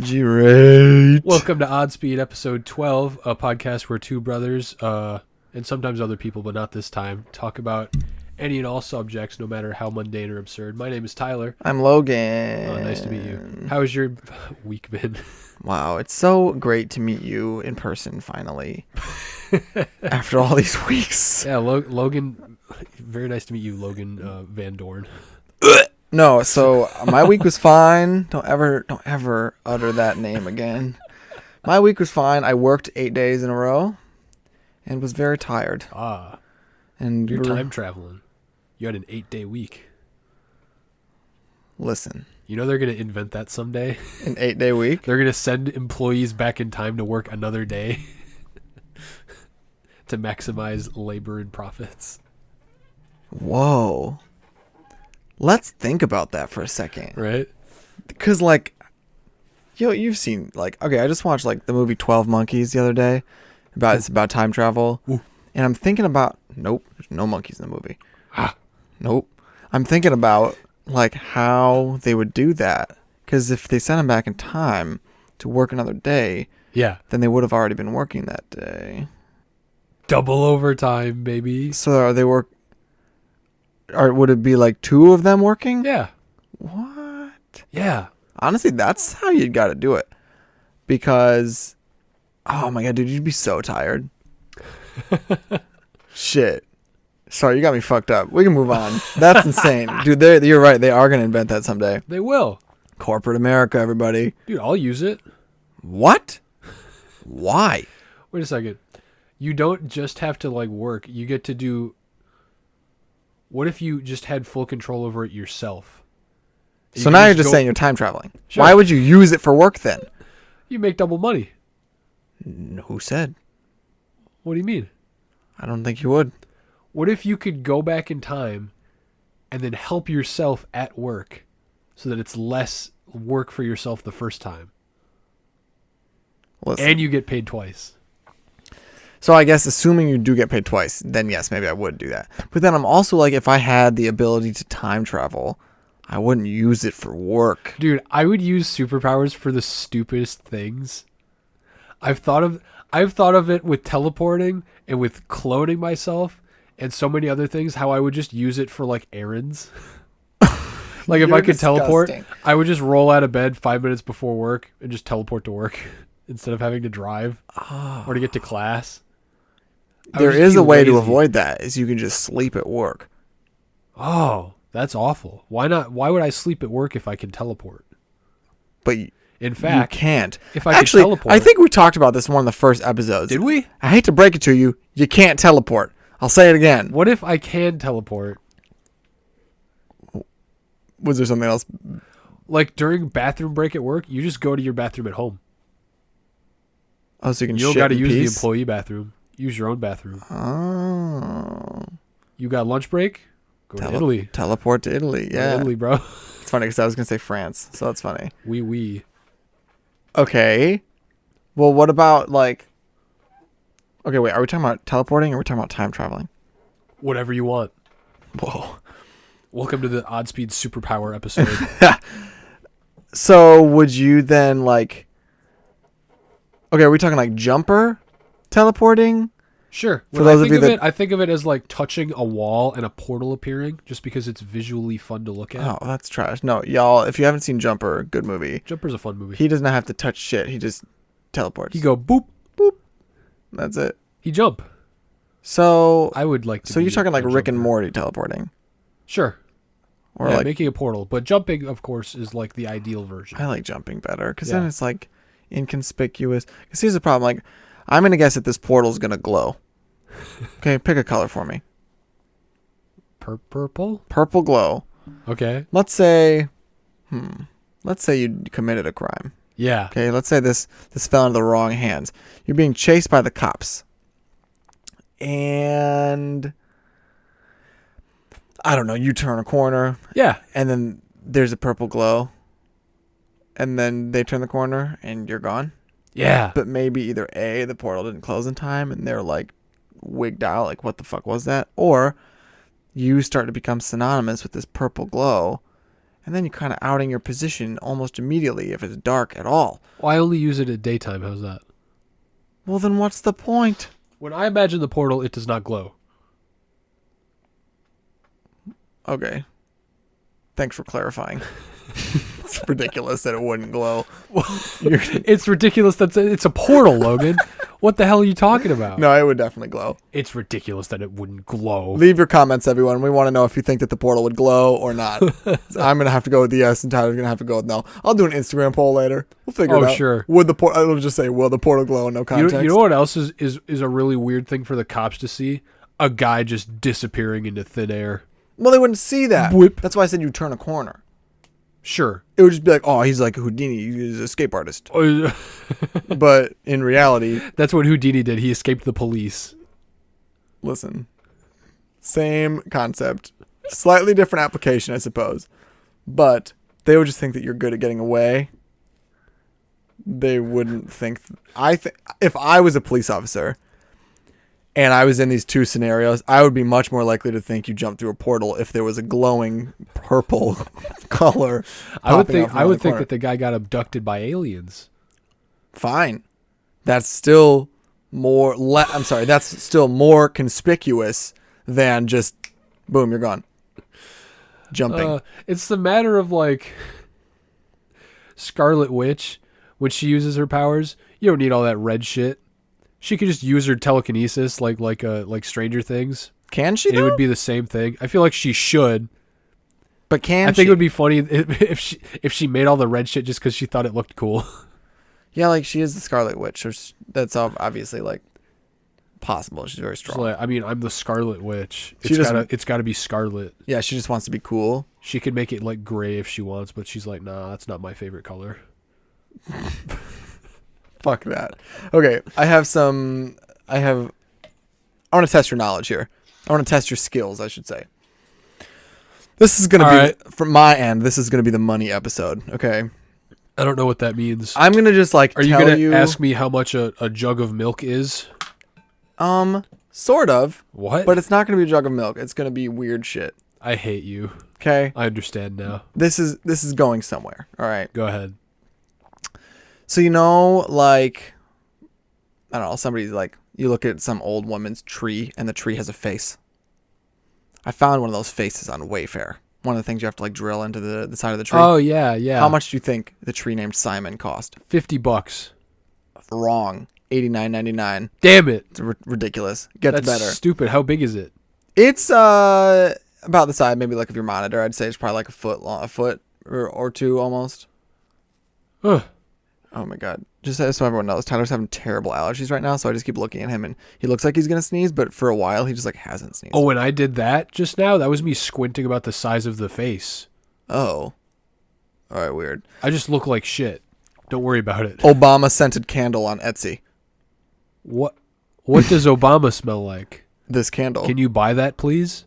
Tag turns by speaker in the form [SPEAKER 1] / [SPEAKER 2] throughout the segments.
[SPEAKER 1] Great.
[SPEAKER 2] Welcome to Oddspeed, episode 12, a podcast where two brothers, and sometimes other people, but not this time, talk about any and all subjects, no matter how mundane or absurd. My name is Tyler.
[SPEAKER 1] I'm Logan.
[SPEAKER 2] Nice to meet you. How has your week been?
[SPEAKER 1] Wow, it's so great to meet you in person finally. After all these weeks.
[SPEAKER 2] Yeah, Logan. Very nice to meet you, Logan Van Dorn.
[SPEAKER 1] No, so my week was fine. Don't ever utter that name again. My week was fine. I worked 8 days in a row and was very tired. And
[SPEAKER 2] you're time traveling. You had an 8-day week.
[SPEAKER 1] Listen.
[SPEAKER 2] You know they're going to invent that someday?
[SPEAKER 1] An 8-day week?
[SPEAKER 2] They're going to send employees back in time to work another day to maximize labor and profits.
[SPEAKER 1] Whoa. Let's think about that for a second.
[SPEAKER 2] Right?
[SPEAKER 1] Because, you've seen, okay, I just watched, the movie 12 Monkeys the other day. It's about time travel.
[SPEAKER 2] Ooh.
[SPEAKER 1] And I'm thinking about, nope, there's no monkeys in the movie. Nope. I'm thinking about, how they would do that. Because if they sent them back in time to work another day,
[SPEAKER 2] yeah,
[SPEAKER 1] then they would have already been working that day.
[SPEAKER 2] Double overtime, baby.
[SPEAKER 1] So would it be two of them working?
[SPEAKER 2] Yeah.
[SPEAKER 1] What?
[SPEAKER 2] Yeah.
[SPEAKER 1] Honestly, that's how you got to do it. Because, oh my God, dude, you'd be so tired. Shit. Sorry, you got me fucked up. We can move on. That's insane. Dude, you're right. They are going to invent that someday.
[SPEAKER 2] They will.
[SPEAKER 1] Corporate America, everybody.
[SPEAKER 2] Dude, I'll use it.
[SPEAKER 1] What? Why?
[SPEAKER 2] Wait a second. You don't just have to, work. You get to do... What if you just had full control over it yourself?
[SPEAKER 1] So now you're just saying you're time traveling.
[SPEAKER 2] Sure.
[SPEAKER 1] Why would you use it for work then?
[SPEAKER 2] You make double money.
[SPEAKER 1] Who said?
[SPEAKER 2] What do you mean?
[SPEAKER 1] I don't think you would.
[SPEAKER 2] What if you could go back in time and then help yourself at work so that it's less work for yourself the first time?
[SPEAKER 1] Listen.
[SPEAKER 2] And you get paid twice.
[SPEAKER 1] So I guess assuming you do get paid twice, then yes, maybe I would do that. But then I'm also if I had the ability to time travel, I wouldn't use it for work.
[SPEAKER 2] Dude, I would use superpowers for the stupidest things. I've thought of it with teleporting and with cloning myself and so many other things, how I would just use it for errands. If I could teleport, I would just roll out of bed 5 minutes before work and just teleport to work instead of having to drive or to get to class.
[SPEAKER 1] There is a way to avoid that, is you can just sleep at work.
[SPEAKER 2] Oh, that's awful. Why not? Why would I sleep at work if I can teleport?
[SPEAKER 1] But
[SPEAKER 2] in fact,
[SPEAKER 1] you can't.
[SPEAKER 2] If I could teleport,
[SPEAKER 1] I think we talked about this in one of the first episodes.
[SPEAKER 2] Did we?
[SPEAKER 1] I hate to break it to you, you can't teleport. I'll say it again.
[SPEAKER 2] What if I can teleport?
[SPEAKER 1] Was there something else?
[SPEAKER 2] During bathroom break at work, you just go to your bathroom at home.
[SPEAKER 1] Oh, so you can
[SPEAKER 2] You don't got to use the employee bathroom. Use your own bathroom.
[SPEAKER 1] Oh.
[SPEAKER 2] You got lunch break? Go to Italy.
[SPEAKER 1] Teleport to Italy, yeah.
[SPEAKER 2] Italy, bro.
[SPEAKER 1] It's funny because I was going to say France, so that's funny.
[SPEAKER 2] Oui.
[SPEAKER 1] Okay. Well, what about, Okay, wait, are we talking about teleporting or are we talking about time traveling?
[SPEAKER 2] Whatever you want.
[SPEAKER 1] Whoa.
[SPEAKER 2] Welcome to the Oddspeed Superpower episode.
[SPEAKER 1] So, would you then, Okay, are we talking, jumper teleporting?
[SPEAKER 2] Sure. I think of it as touching a wall and a portal appearing, just because it's visually fun to look at.
[SPEAKER 1] Oh, that's trash. No, y'all, if you haven't seen Jumper, good movie.
[SPEAKER 2] Jumper's a fun movie.
[SPEAKER 1] He does not have to touch shit. He just teleports.
[SPEAKER 2] He go boop, boop.
[SPEAKER 1] That's it.
[SPEAKER 2] He jump.
[SPEAKER 1] So
[SPEAKER 2] I would like to.
[SPEAKER 1] So you're talking Rick and Morty teleporting?
[SPEAKER 2] Sure.
[SPEAKER 1] Or
[SPEAKER 2] making a portal, but jumping, of course, is the ideal version.
[SPEAKER 1] I like jumping better because then it's inconspicuous. Because here's the problem: I'm gonna guess that this portal's gonna glow. Okay, pick a color for me.
[SPEAKER 2] Purple.
[SPEAKER 1] Purple glow.
[SPEAKER 2] Okay.
[SPEAKER 1] Let's say you committed a crime.
[SPEAKER 2] Yeah.
[SPEAKER 1] Okay. Let's say this fell into the wrong hands. You're being chased by the cops, and I don't know. You turn a corner.
[SPEAKER 2] Yeah.
[SPEAKER 1] And then there's a purple glow. And then they turn the corner and you're gone.
[SPEAKER 2] Yeah.
[SPEAKER 1] But maybe either A, the portal didn't close in time and they're wigged out. What the fuck was that? Or you start to become synonymous with this purple glow And then you're kind of outing your position almost immediately if it's dark at all.
[SPEAKER 2] Well, I only use it at daytime. How's that?
[SPEAKER 1] Well, then what's the point?
[SPEAKER 2] When I imagine the portal, it does not glow.
[SPEAKER 1] Okay. Thanks for clarifying. It's ridiculous that it wouldn't glow.
[SPEAKER 2] It's ridiculous that it's a portal, Logan. What the hell are you talking about?
[SPEAKER 1] No, it would definitely glow.
[SPEAKER 2] It's ridiculous that it wouldn't glow.
[SPEAKER 1] Leave your comments, everyone. We want to know if you think that the portal would glow or not. I'm going to have to go with yes, and Tyler's going to have to go with no. I'll do an Instagram poll later. We'll figure it out.
[SPEAKER 2] Oh, sure.
[SPEAKER 1] Would the portal? It'll just say, will the portal glow? No context.
[SPEAKER 2] You know what else is a really weird thing for the cops to see? A guy just disappearing into thin air.
[SPEAKER 1] Well, they wouldn't see that.
[SPEAKER 2] Whip.
[SPEAKER 1] That's why I said you turn a corner.
[SPEAKER 2] Sure.
[SPEAKER 1] It would just be like, oh, he's like Houdini. He's an escape artist.
[SPEAKER 2] Oh,
[SPEAKER 1] But in reality,
[SPEAKER 2] that's what Houdini did. He escaped the police.
[SPEAKER 1] listen, same concept, slightly different application, I suppose. But they would just think that you're good at getting away. They wouldn't think. If I was a police officer and I was in these two scenarios, I would be much more likely to think you jumped through a portal if there was a glowing purple color.
[SPEAKER 2] I would think that the guy got abducted by aliens.
[SPEAKER 1] Fine. That's still more. That's still more conspicuous than just boom, you're gone. Jumping.
[SPEAKER 2] It's the matter of like Scarlet Witch when she uses her powers. You don't need all that red shit. She could just use her telekinesis like Stranger Things.
[SPEAKER 1] Can she?
[SPEAKER 2] And it would be the same thing. I feel like she should.
[SPEAKER 1] But
[SPEAKER 2] I think it would be funny if she made all the red shit just because she thought it looked cool.
[SPEAKER 1] Yeah, like she is the Scarlet Witch. That's obviously like possible. She's very strong.
[SPEAKER 2] So, like, I mean, I'm the Scarlet Witch. It's gotta be scarlet.
[SPEAKER 1] Yeah, she just wants to be cool.
[SPEAKER 2] She could make it like gray if she wants, but she's like, nah, that's not my favorite color.
[SPEAKER 1] Fuck that. Okay, I want to test your knowledge here. I want to test your skills, I should say. This is going to be, from my end, this is going to be the money episode, okay?
[SPEAKER 2] I don't know what that means.
[SPEAKER 1] I'm going to just like
[SPEAKER 2] Are you going to ask me how much a jug of milk is?
[SPEAKER 1] Sort of.
[SPEAKER 2] What?
[SPEAKER 1] But it's not going to be a jug of milk. It's going to be weird shit.
[SPEAKER 2] I hate you.
[SPEAKER 1] Okay?
[SPEAKER 2] I understand now.
[SPEAKER 1] This is going somewhere, all right?
[SPEAKER 2] Go ahead.
[SPEAKER 1] So, like, I don't know, somebody's like, you look at some old woman's tree and the tree has a face. I found one of those faces on Wayfair. One of the things you have to like drill into the side of the tree.
[SPEAKER 2] Oh, yeah, yeah.
[SPEAKER 1] How much do you think the tree named Simon cost?
[SPEAKER 2] $50.
[SPEAKER 1] Wrong. $89.99.
[SPEAKER 2] Damn it.
[SPEAKER 1] It's ridiculous. Gets better.
[SPEAKER 2] That's stupid. How big is it?
[SPEAKER 1] It's about the size, maybe like of your monitor. I'd say it's probably like a foot long, a foot or two almost.
[SPEAKER 2] Ugh.
[SPEAKER 1] Oh my God. Just so everyone knows, Tyler's having terrible allergies right now, so I just keep looking at him and he looks like he's going to sneeze, but for a while he just like hasn't sneezed.
[SPEAKER 2] Oh, when I did that just now, that was me squinting about the size of the face.
[SPEAKER 1] Oh. All right, weird.
[SPEAKER 2] I just look like shit. Don't worry about it.
[SPEAKER 1] Obama scented candle on Etsy.
[SPEAKER 2] What does Obama smell like?
[SPEAKER 1] This candle.
[SPEAKER 2] Can you buy that, please?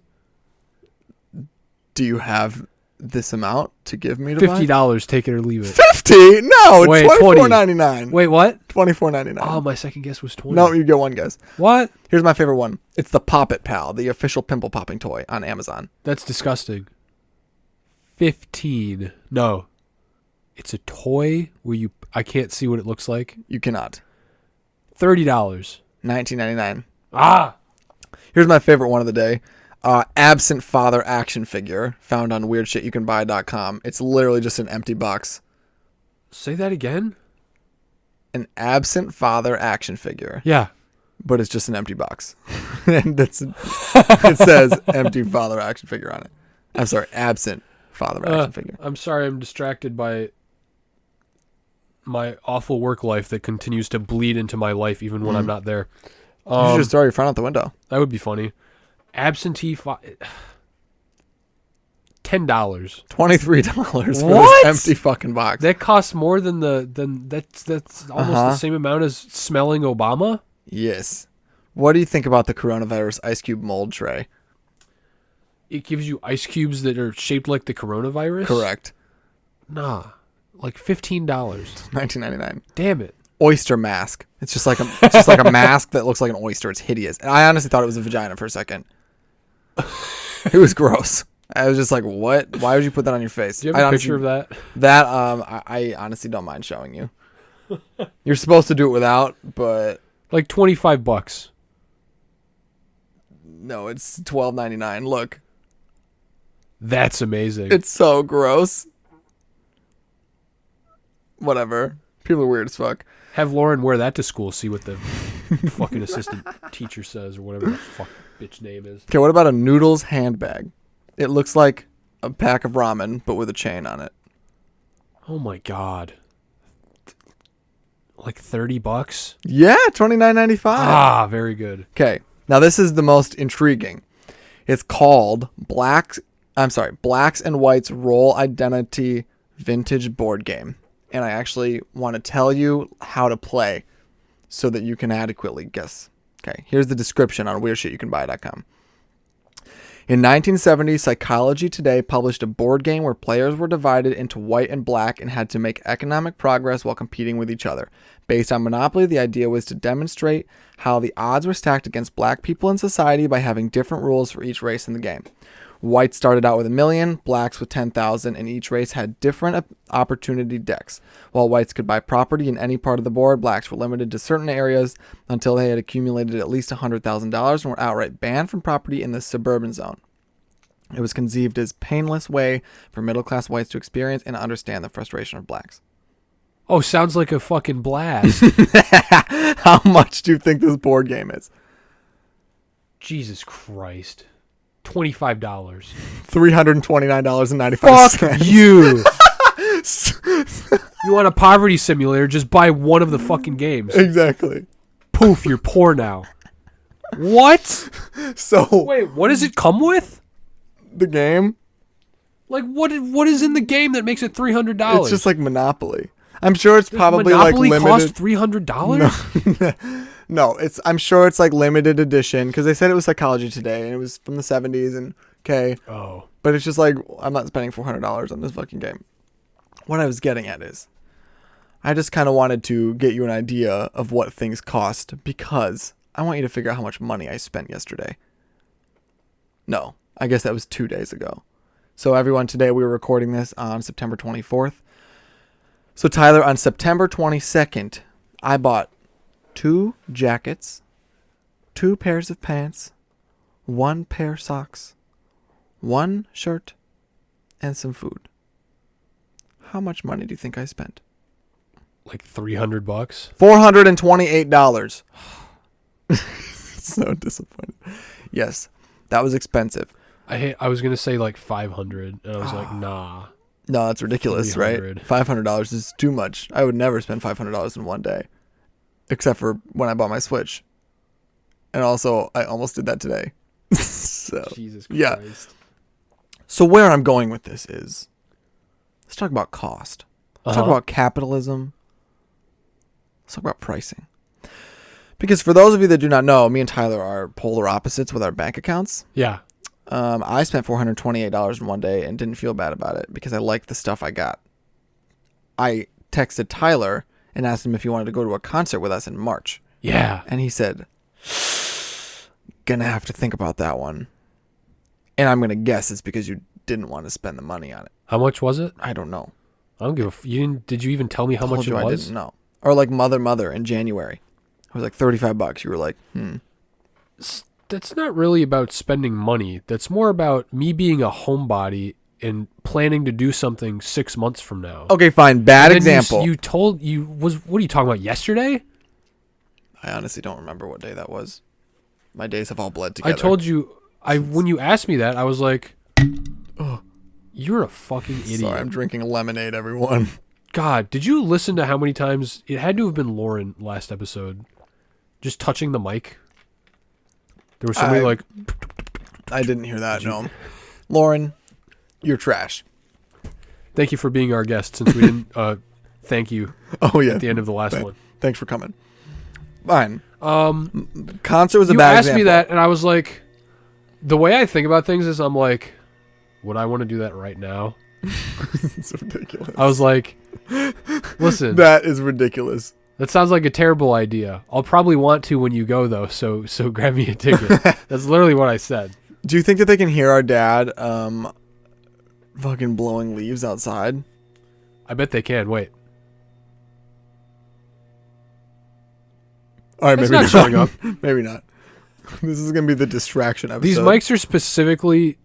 [SPEAKER 1] Do you have this amount to give me to
[SPEAKER 2] $50, take it or leave it.
[SPEAKER 1] 50? No,
[SPEAKER 2] Wait,
[SPEAKER 1] it's $24.99.
[SPEAKER 2] Wait, what?
[SPEAKER 1] $24.99.
[SPEAKER 2] Oh, my second guess was 20.
[SPEAKER 1] No, you get one guess.
[SPEAKER 2] What?
[SPEAKER 1] Here's my favorite one. It's the Pop It Pal, the official pimple popping toy on Amazon.
[SPEAKER 2] That's disgusting. 15. No. It's a toy where I can't see what it looks like.
[SPEAKER 1] You cannot.
[SPEAKER 2] $30.
[SPEAKER 1] $19.99.
[SPEAKER 2] Ah!
[SPEAKER 1] Here's my favorite one of the day. Absent father action figure found on weirdshitYouCanBuy.com. It's literally just an empty box.
[SPEAKER 2] Say that again?
[SPEAKER 1] An absent father action figure.
[SPEAKER 2] Yeah.
[SPEAKER 1] But it's just an empty box. And it says empty father action figure on it. I'm sorry, absent father action figure.
[SPEAKER 2] I'm sorry, I'm distracted by my awful work life that continues to bleed into my life even when I'm not there.
[SPEAKER 1] You should just throw your phone out the window.
[SPEAKER 2] That would be funny. Absentee $10.
[SPEAKER 1] $23 for
[SPEAKER 2] What?
[SPEAKER 1] this empty fucking box.
[SPEAKER 2] That costs more than that's almost the same amount as smelling Obama?
[SPEAKER 1] Yes. What do you think about the coronavirus ice cube mold tray?
[SPEAKER 2] It gives you ice cubes that are shaped like the coronavirus?
[SPEAKER 1] Correct.
[SPEAKER 2] Nah. Like $15.
[SPEAKER 1] $19.99.
[SPEAKER 2] Damn it.
[SPEAKER 1] Oyster mask. It's just like a mask that looks like an oyster. It's hideous. And I honestly thought it was a vagina for a second. It was gross. I was just like, what? Why would you put that on your face?
[SPEAKER 2] Do you have a picture of that?
[SPEAKER 1] That I honestly don't mind showing you. You're supposed to do it without, but
[SPEAKER 2] Like $25.
[SPEAKER 1] no, it's $12.99. Look,
[SPEAKER 2] That's amazing.
[SPEAKER 1] it's so gross. Whatever. People are weird as fuck.
[SPEAKER 2] Have Lauren wear that to school. See what the fucking assistant teacher says or whatever the fuck bitch name is.
[SPEAKER 1] Okay, what about a noodles handbag? It looks like a pack of ramen, but with a chain on it.
[SPEAKER 2] Oh my god. Like $30?
[SPEAKER 1] Yeah, $29.95.
[SPEAKER 2] Ah, very good.
[SPEAKER 1] Okay, now this is the most intriguing. It's called Blacks and Whites Roll Identity Vintage Board Game. And I actually want to tell you how to play so that you can adequately guess. Okay, here's the description on weirdshitYouCanBuy.com. In 1970, Psychology Today published a board game where players were divided into white and black and had to make economic progress while competing with each other. Based on Monopoly, the idea was to demonstrate how the odds were stacked against black people in society by having different rules for each race in the game. Whites started out with 1 million, blacks with 10,000, and each race had different opportunity decks. While whites could buy property in any part of the board, blacks were limited to certain areas until they had accumulated at least $100,000 and were outright banned from property in the suburban zone. It was conceived as a painless way for middle-class whites to experience and understand the frustration of blacks.
[SPEAKER 2] Oh, sounds like a fucking blast.
[SPEAKER 1] How much do you think this board game is?
[SPEAKER 2] Jesus Christ. $25.
[SPEAKER 1] $329.95.
[SPEAKER 2] Fuck you. You want a poverty simulator, just buy one of the fucking games.
[SPEAKER 1] Exactly.
[SPEAKER 2] Poof, you're poor now. What?
[SPEAKER 1] So
[SPEAKER 2] Wait, what does it come with?
[SPEAKER 1] the game,
[SPEAKER 2] Like, what is in the game that makes it $300?
[SPEAKER 1] it's just like Monopoly. I'm sure it's
[SPEAKER 2] Does
[SPEAKER 1] probably
[SPEAKER 2] Monopoly
[SPEAKER 1] like
[SPEAKER 2] cost
[SPEAKER 1] limited.
[SPEAKER 2] $300?
[SPEAKER 1] No, I'm sure it's like limited edition because they said it was Psychology Today and it was from the 70s and okay.
[SPEAKER 2] Oh.
[SPEAKER 1] But it's just like I'm not spending $400 on this fucking game. What I was getting at is I just kind of wanted to get you an idea of what things cost because I want you to figure out how much money I spent yesterday. No, I guess that was 2 days ago. So everyone, today we were recording this on September 24th. So Tyler, on September 22nd, I bought 2 jackets, 2 pairs of pants, 1 pair of socks, 1 shirt, and some food. How much money do you think I spent?
[SPEAKER 2] Like $300?
[SPEAKER 1] $428. So disappointed. Yes, that was expensive.
[SPEAKER 2] I was going to say like $500, and I was like, nah.
[SPEAKER 1] No, that's ridiculous, right? $500 is too much. I would never spend $500 in one day, except for when I bought my Switch. And also, I almost did that today. So,
[SPEAKER 2] Jesus Christ.
[SPEAKER 1] yeah. So where I'm going with this is, let's talk about cost. Let's talk about capitalism. Let's talk about pricing. Because for those of you that do not know, me and Tyler are polar opposites with our bank accounts.
[SPEAKER 2] Yeah.
[SPEAKER 1] I spent $428 in one day and didn't feel bad about it because I liked the stuff I got. I texted Tyler and asked him if he wanted to go to a concert with us in March.
[SPEAKER 2] Yeah.
[SPEAKER 1] And he said, gonna have to think about that one. And I'm gonna guess it's because you didn't want to spend the money on it.
[SPEAKER 2] How much was it?
[SPEAKER 1] I don't know.
[SPEAKER 2] I don't give a did you even tell me how much it was?
[SPEAKER 1] I didn't know. Or like Mother in January. It was like $35. You were like,
[SPEAKER 2] That's not really about spending money. That's more about me being a homebody and planning to do something 6 months from now.
[SPEAKER 1] Okay, fine. Bad example.
[SPEAKER 2] What are you talking about, yesterday?
[SPEAKER 1] I honestly don't remember what day that was. My days have all bled together.
[SPEAKER 2] I told you, when you asked me that, I was like, oh, you're a fucking idiot.
[SPEAKER 1] Sorry, I'm drinking lemonade, everyone.
[SPEAKER 2] God, did you listen to how many times, it had to have been Lauren last episode, just touching the mic? There was somebody
[SPEAKER 1] I didn't hear that, no. Lauren, you're trash.
[SPEAKER 2] Thank you for being our guest, since we didn't thank you
[SPEAKER 1] at
[SPEAKER 2] the end of the last one.
[SPEAKER 1] Thanks for coming. Fine. Concert was a bad example.
[SPEAKER 2] You asked me that, and I was like, the way I think about things is I'm like, would I want to do that right now?
[SPEAKER 1] It's ridiculous.
[SPEAKER 2] I was like, listen.
[SPEAKER 1] That is ridiculous.
[SPEAKER 2] That sounds like a terrible idea. I'll probably want to when you go, though, so grab me a ticket. That's literally what I said.
[SPEAKER 1] Do you think that they can hear our dad fucking blowing leaves outside?
[SPEAKER 2] I bet they can. Wait.
[SPEAKER 1] All right,
[SPEAKER 2] It's
[SPEAKER 1] maybe
[SPEAKER 2] not showing up.
[SPEAKER 1] Maybe not. This is gonna be the distraction episode.
[SPEAKER 2] These mics are specifically,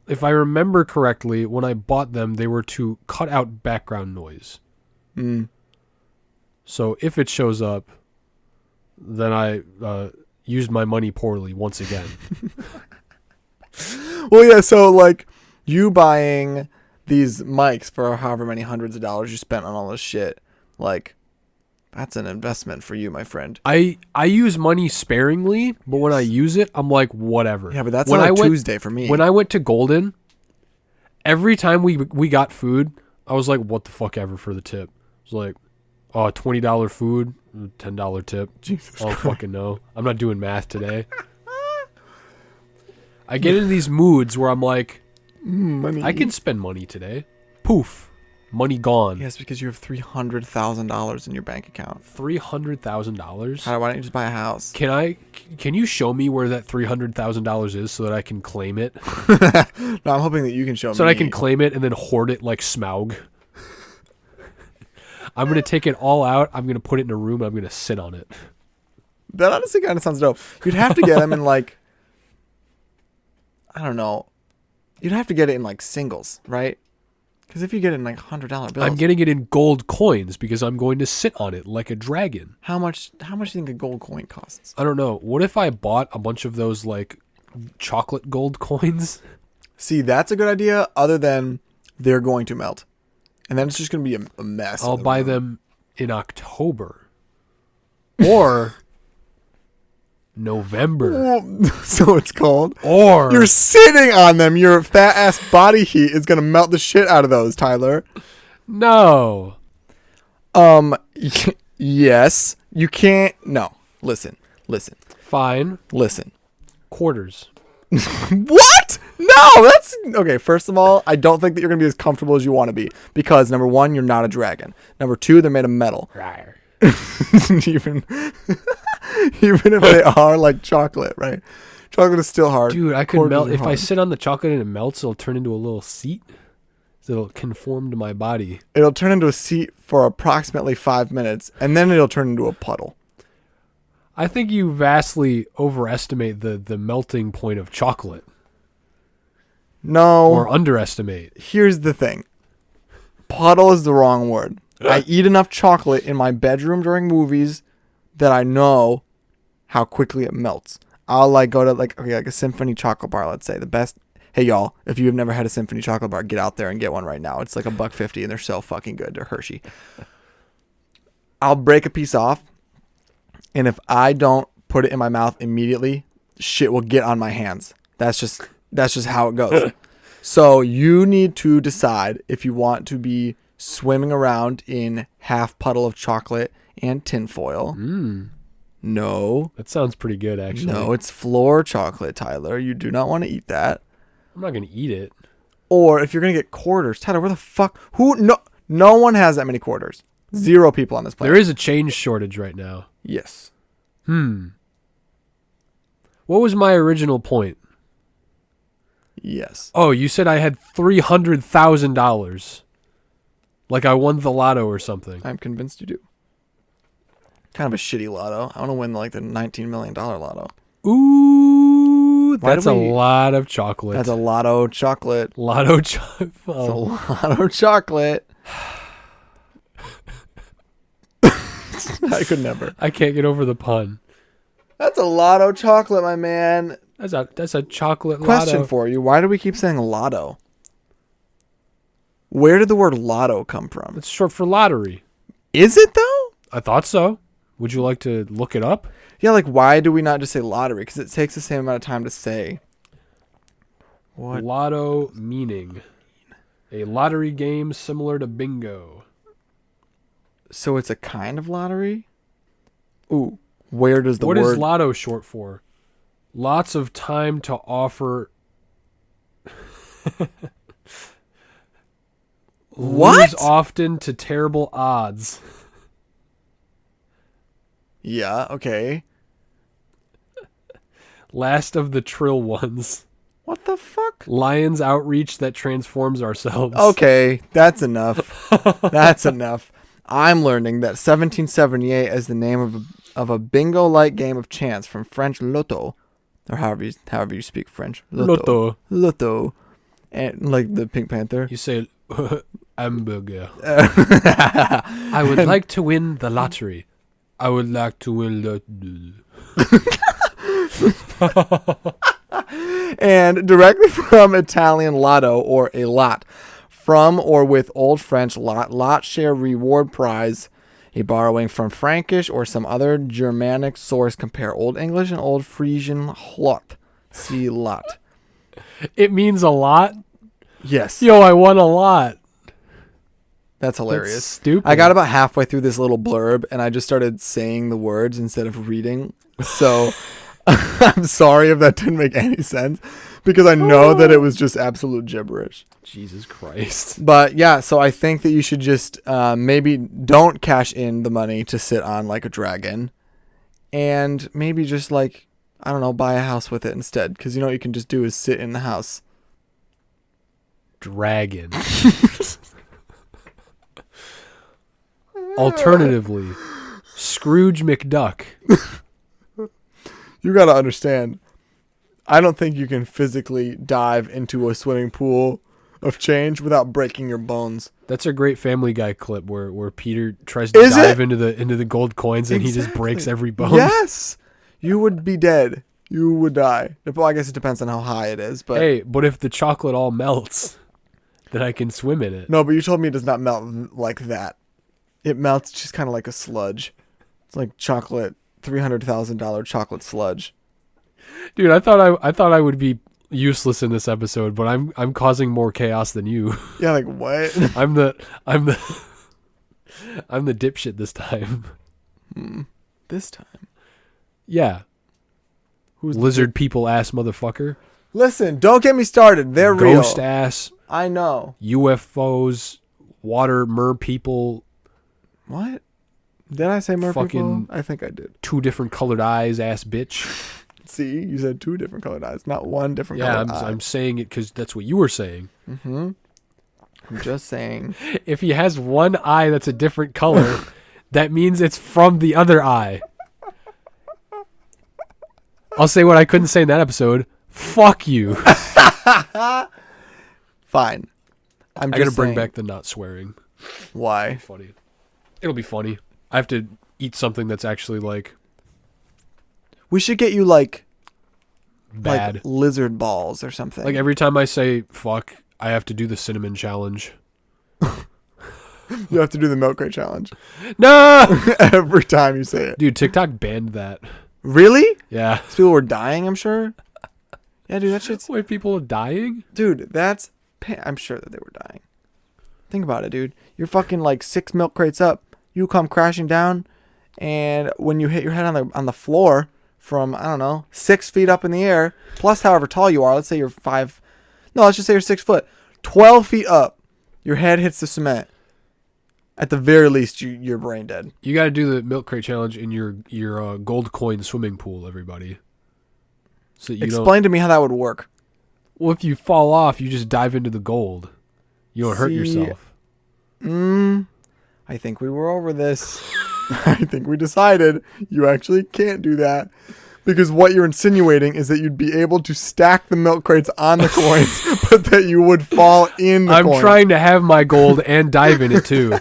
[SPEAKER 2] if I remember correctly, when I bought them, they were to cut out background noise.
[SPEAKER 1] Mm.
[SPEAKER 2] So if it shows up, then I used my money poorly once again.
[SPEAKER 1] Well, yeah. So like, you buying these mics for however many hundreds of dollars you spent on all this shit, like, that's an investment for you, my friend.
[SPEAKER 2] I use money sparingly, but when I use it, I'm like, whatever.
[SPEAKER 1] Yeah, but that's
[SPEAKER 2] when
[SPEAKER 1] on a Tuesday for me.
[SPEAKER 2] When I went to Golden, every time we got food, I was like, what the fuck ever for the tip. It was like, oh, $20 food, $10 tip.
[SPEAKER 1] Jesus
[SPEAKER 2] I don't
[SPEAKER 1] Christ.
[SPEAKER 2] fucking know. I'm not doing math today. I get into these moods where I'm like,
[SPEAKER 1] money.
[SPEAKER 2] I can spend money today. Poof. Money gone.
[SPEAKER 1] Yes, because you have $300,000 in your bank account.
[SPEAKER 2] $300,000?
[SPEAKER 1] Why don't you just buy a house?
[SPEAKER 2] Can you show me where that $300,000 is so that I can claim it?
[SPEAKER 1] No, I'm hoping that you can show me.
[SPEAKER 2] So that I can claim it and then hoard it like Smaug. I'm going to take it all out. I'm going to put it in a room. And I'm going to sit on it.
[SPEAKER 1] That honestly kind of sounds dope. You'd have to get them in like, I don't know. You'd have to get it in like singles, right? Because if you get it in like $100 bills,
[SPEAKER 2] I'm getting it in gold coins because I'm going to sit on it like a dragon.
[SPEAKER 1] how much do you think a gold coin costs?
[SPEAKER 2] I don't know. What if I bought a bunch of those like chocolate gold coins?
[SPEAKER 1] See, that's a good idea. Other than they're going to melt, and then it's just going to be a mess.
[SPEAKER 2] I'll buy them in October or November.
[SPEAKER 1] So it's cold.
[SPEAKER 2] Or
[SPEAKER 1] You're sitting on them. Your fat ass body heat is going to melt the shit out of those, Tyler.
[SPEAKER 2] no.
[SPEAKER 1] Yes. You can't. No. Listen.
[SPEAKER 2] Fine.
[SPEAKER 1] Listen.
[SPEAKER 2] Quarters.
[SPEAKER 1] What? No, that's okay. First of all, I don't think that you're gonna be as comfortable as you want to be because number one, you're not a dragon. Number two, they're made of metal. even even if they are like chocolate, right? Chocolate is still hard.
[SPEAKER 2] Dude, I could
[SPEAKER 1] Quarters
[SPEAKER 2] melt.
[SPEAKER 1] are
[SPEAKER 2] If I
[SPEAKER 1] hard.
[SPEAKER 2] sit on the chocolate and it melts, it'll turn into a little seat. So it'll conform to my body.
[SPEAKER 1] It'll turn into a seat for approximately 5 minutes, and then it'll turn into a puddle.
[SPEAKER 2] I think you vastly overestimate the melting point of chocolate.
[SPEAKER 1] No.
[SPEAKER 2] Or underestimate.
[SPEAKER 1] Here's the thing. Puddle is the wrong word. I eat enough chocolate in my bedroom during movies that I know how quickly it melts. I'll like go to like a Symphony chocolate bar, let's say. The best. Hey y'all, if you have never had a Symphony chocolate bar, get out there and get one right now. It's like $1.50 and they're so fucking good. They're Hershey. I'll break a piece off, and if I don't put it in my mouth immediately, shit will get on my hands. That's just how it goes. So you need to decide if you want to be swimming around in half puddle of chocolate and tinfoil. No.
[SPEAKER 2] That sounds pretty good, actually.
[SPEAKER 1] No, it's floor chocolate, Tyler. You do not want to eat that.
[SPEAKER 2] I'm not going to eat it.
[SPEAKER 1] Or if you're going to get quarters, Tyler, where the fuck? No one has that many quarters. 0 people on this planet.
[SPEAKER 2] There is a change shortage right now.
[SPEAKER 1] Yes.
[SPEAKER 2] What was my original point?
[SPEAKER 1] Yes.
[SPEAKER 2] Oh, you said I had $300,000. Like I won the lotto or something.
[SPEAKER 1] I'm convinced you do. Kind of a shitty lotto. I want to win like the $19 million lotto.
[SPEAKER 2] Ooh,
[SPEAKER 1] Why
[SPEAKER 2] that's
[SPEAKER 1] did
[SPEAKER 2] a
[SPEAKER 1] we-
[SPEAKER 2] lot of chocolate.
[SPEAKER 1] That's a lotto chocolate.
[SPEAKER 2] Lotto chocolate.
[SPEAKER 1] That's a lotto chocolate. I could never.
[SPEAKER 2] I can't get over the pun.
[SPEAKER 1] That's a lotto chocolate, my man.
[SPEAKER 2] That's a chocolate
[SPEAKER 1] Question
[SPEAKER 2] lotto.
[SPEAKER 1] for you. Why do we keep saying lotto? Where did the word lotto come from?
[SPEAKER 2] It's short for lottery.
[SPEAKER 1] Is it though?
[SPEAKER 2] I thought so. Would you like to look it up?
[SPEAKER 1] Yeah, like why do we not just say lottery? Because it takes the same amount of time to say. What?
[SPEAKER 2] Lotto meaning. A lottery game similar to bingo.
[SPEAKER 1] So it's a kind of lottery? Ooh, where does the
[SPEAKER 2] What
[SPEAKER 1] word...
[SPEAKER 2] is lotto short for? Lots of time to offer.
[SPEAKER 1] What?
[SPEAKER 2] Lose often to terrible odds.
[SPEAKER 1] Yeah, okay.
[SPEAKER 2] Last of the Trill ones.
[SPEAKER 1] What the fuck?
[SPEAKER 2] Lions outreach that transforms ourselves.
[SPEAKER 1] Okay, that's enough. That's enough. I'm learning that 1778 is the name of a bingo-like game of chance from French loto, or however you speak French.
[SPEAKER 2] Loto.
[SPEAKER 1] Loto. And like the Pink Panther.
[SPEAKER 2] You say hamburger. I would like to win the lottery. I would like to win the...
[SPEAKER 1] And directly from Italian lotto, or a lot. From or with Old French lot share reward prize. A borrowing from Frankish or some other Germanic source. Compare Old English and Old Frisian lot. See lot.
[SPEAKER 2] It means a lot?
[SPEAKER 1] Yes.
[SPEAKER 2] Yo, I won a lot.
[SPEAKER 1] That's hilarious.
[SPEAKER 2] That's stupid.
[SPEAKER 1] I got about halfway through this little blurb and I just started saying the words instead of reading. So I'm sorry if that didn't make any sense because I know that it was just absolute gibberish.
[SPEAKER 2] Jesus Christ.
[SPEAKER 1] But yeah, so I think that you should just maybe don't cash in the money to sit on like a dragon and maybe just like, I don't know, buy a house with it instead. Because you know what you can just do is sit in the house.
[SPEAKER 2] Dragon. Alternatively, Scrooge McDuck.
[SPEAKER 1] You got to understand, I don't think you can physically dive into a swimming pool of change without breaking your bones.
[SPEAKER 2] That's a great Family Guy clip where Peter tries to dive into the gold coins and he just breaks every bone.
[SPEAKER 1] Yes. You would be dead. You would die. Well, I guess it depends on how high it is. But
[SPEAKER 2] hey, but if the chocolate all melts, then I can swim in it.
[SPEAKER 1] No, but you told me it does not melt like that. It melts just kind of like a sludge. It's like chocolate, $300,000 chocolate sludge.
[SPEAKER 2] Dude, I thought I would be useless in this episode, but I'm causing more chaos than you.
[SPEAKER 1] Yeah, like what?
[SPEAKER 2] I'm the dipshit this time.
[SPEAKER 1] This time.
[SPEAKER 2] Yeah.
[SPEAKER 1] Who's
[SPEAKER 2] lizard people ass motherfucker?
[SPEAKER 1] Listen, don't get me started. They're real.
[SPEAKER 2] Ghost ass.
[SPEAKER 1] I know.
[SPEAKER 2] UFOs, water mer people.
[SPEAKER 1] What? Did I say mer people? I think I did.
[SPEAKER 2] 2 different colored eyes ass bitch.
[SPEAKER 1] See, you said 2 different colored eyes, not 1 different colored eye.
[SPEAKER 2] Yeah, I'm saying it because that's what you were saying.
[SPEAKER 1] Mm-hmm. I'm just saying.
[SPEAKER 2] If he has one eye that's a different color, that means it's from the other eye. I'll say what I couldn't say in that episode. Fuck you.
[SPEAKER 1] Fine. I
[SPEAKER 2] gotta bring back the not swearing.
[SPEAKER 1] Why?
[SPEAKER 2] Funny. It'll be funny. I have to eat something that's actually like
[SPEAKER 1] we should get you like
[SPEAKER 2] bad
[SPEAKER 1] lizard balls or something.
[SPEAKER 2] Like every time I say fuck, I have to do the cinnamon challenge.
[SPEAKER 1] You have to do the milk crate challenge.
[SPEAKER 2] No.
[SPEAKER 1] Every time you say it.
[SPEAKER 2] Dude, TikTok banned that.
[SPEAKER 1] Really?
[SPEAKER 2] Yeah.
[SPEAKER 1] People were dying, I'm sure. Yeah, dude, that shit's...
[SPEAKER 2] Wait, people are dying?
[SPEAKER 1] Dude, that's... I'm sure that they were dying. Think about it, dude. You're fucking like 6 milk crates up. You come crashing down, and when you hit your head on the floor from, I don't know, 6 feet up in the air, plus however tall you are, let's say you're 5... No, let's just say you're 6 foot. 12 feet up, your head hits the cement. At the very least, you're brain dead.
[SPEAKER 2] You got to do the milk crate challenge in your gold coin swimming pool, everybody. So you
[SPEAKER 1] explain to me how that would work.
[SPEAKER 2] Well, if you fall off, you just dive into the gold. You don't hurt yourself.
[SPEAKER 1] I think we were over this. I think we decided you actually can't do that. Because what you're insinuating is that you'd be able to stack the milk crates on the coins, but that you would fall in the coins.
[SPEAKER 2] I'm trying to have my gold and dive in it too.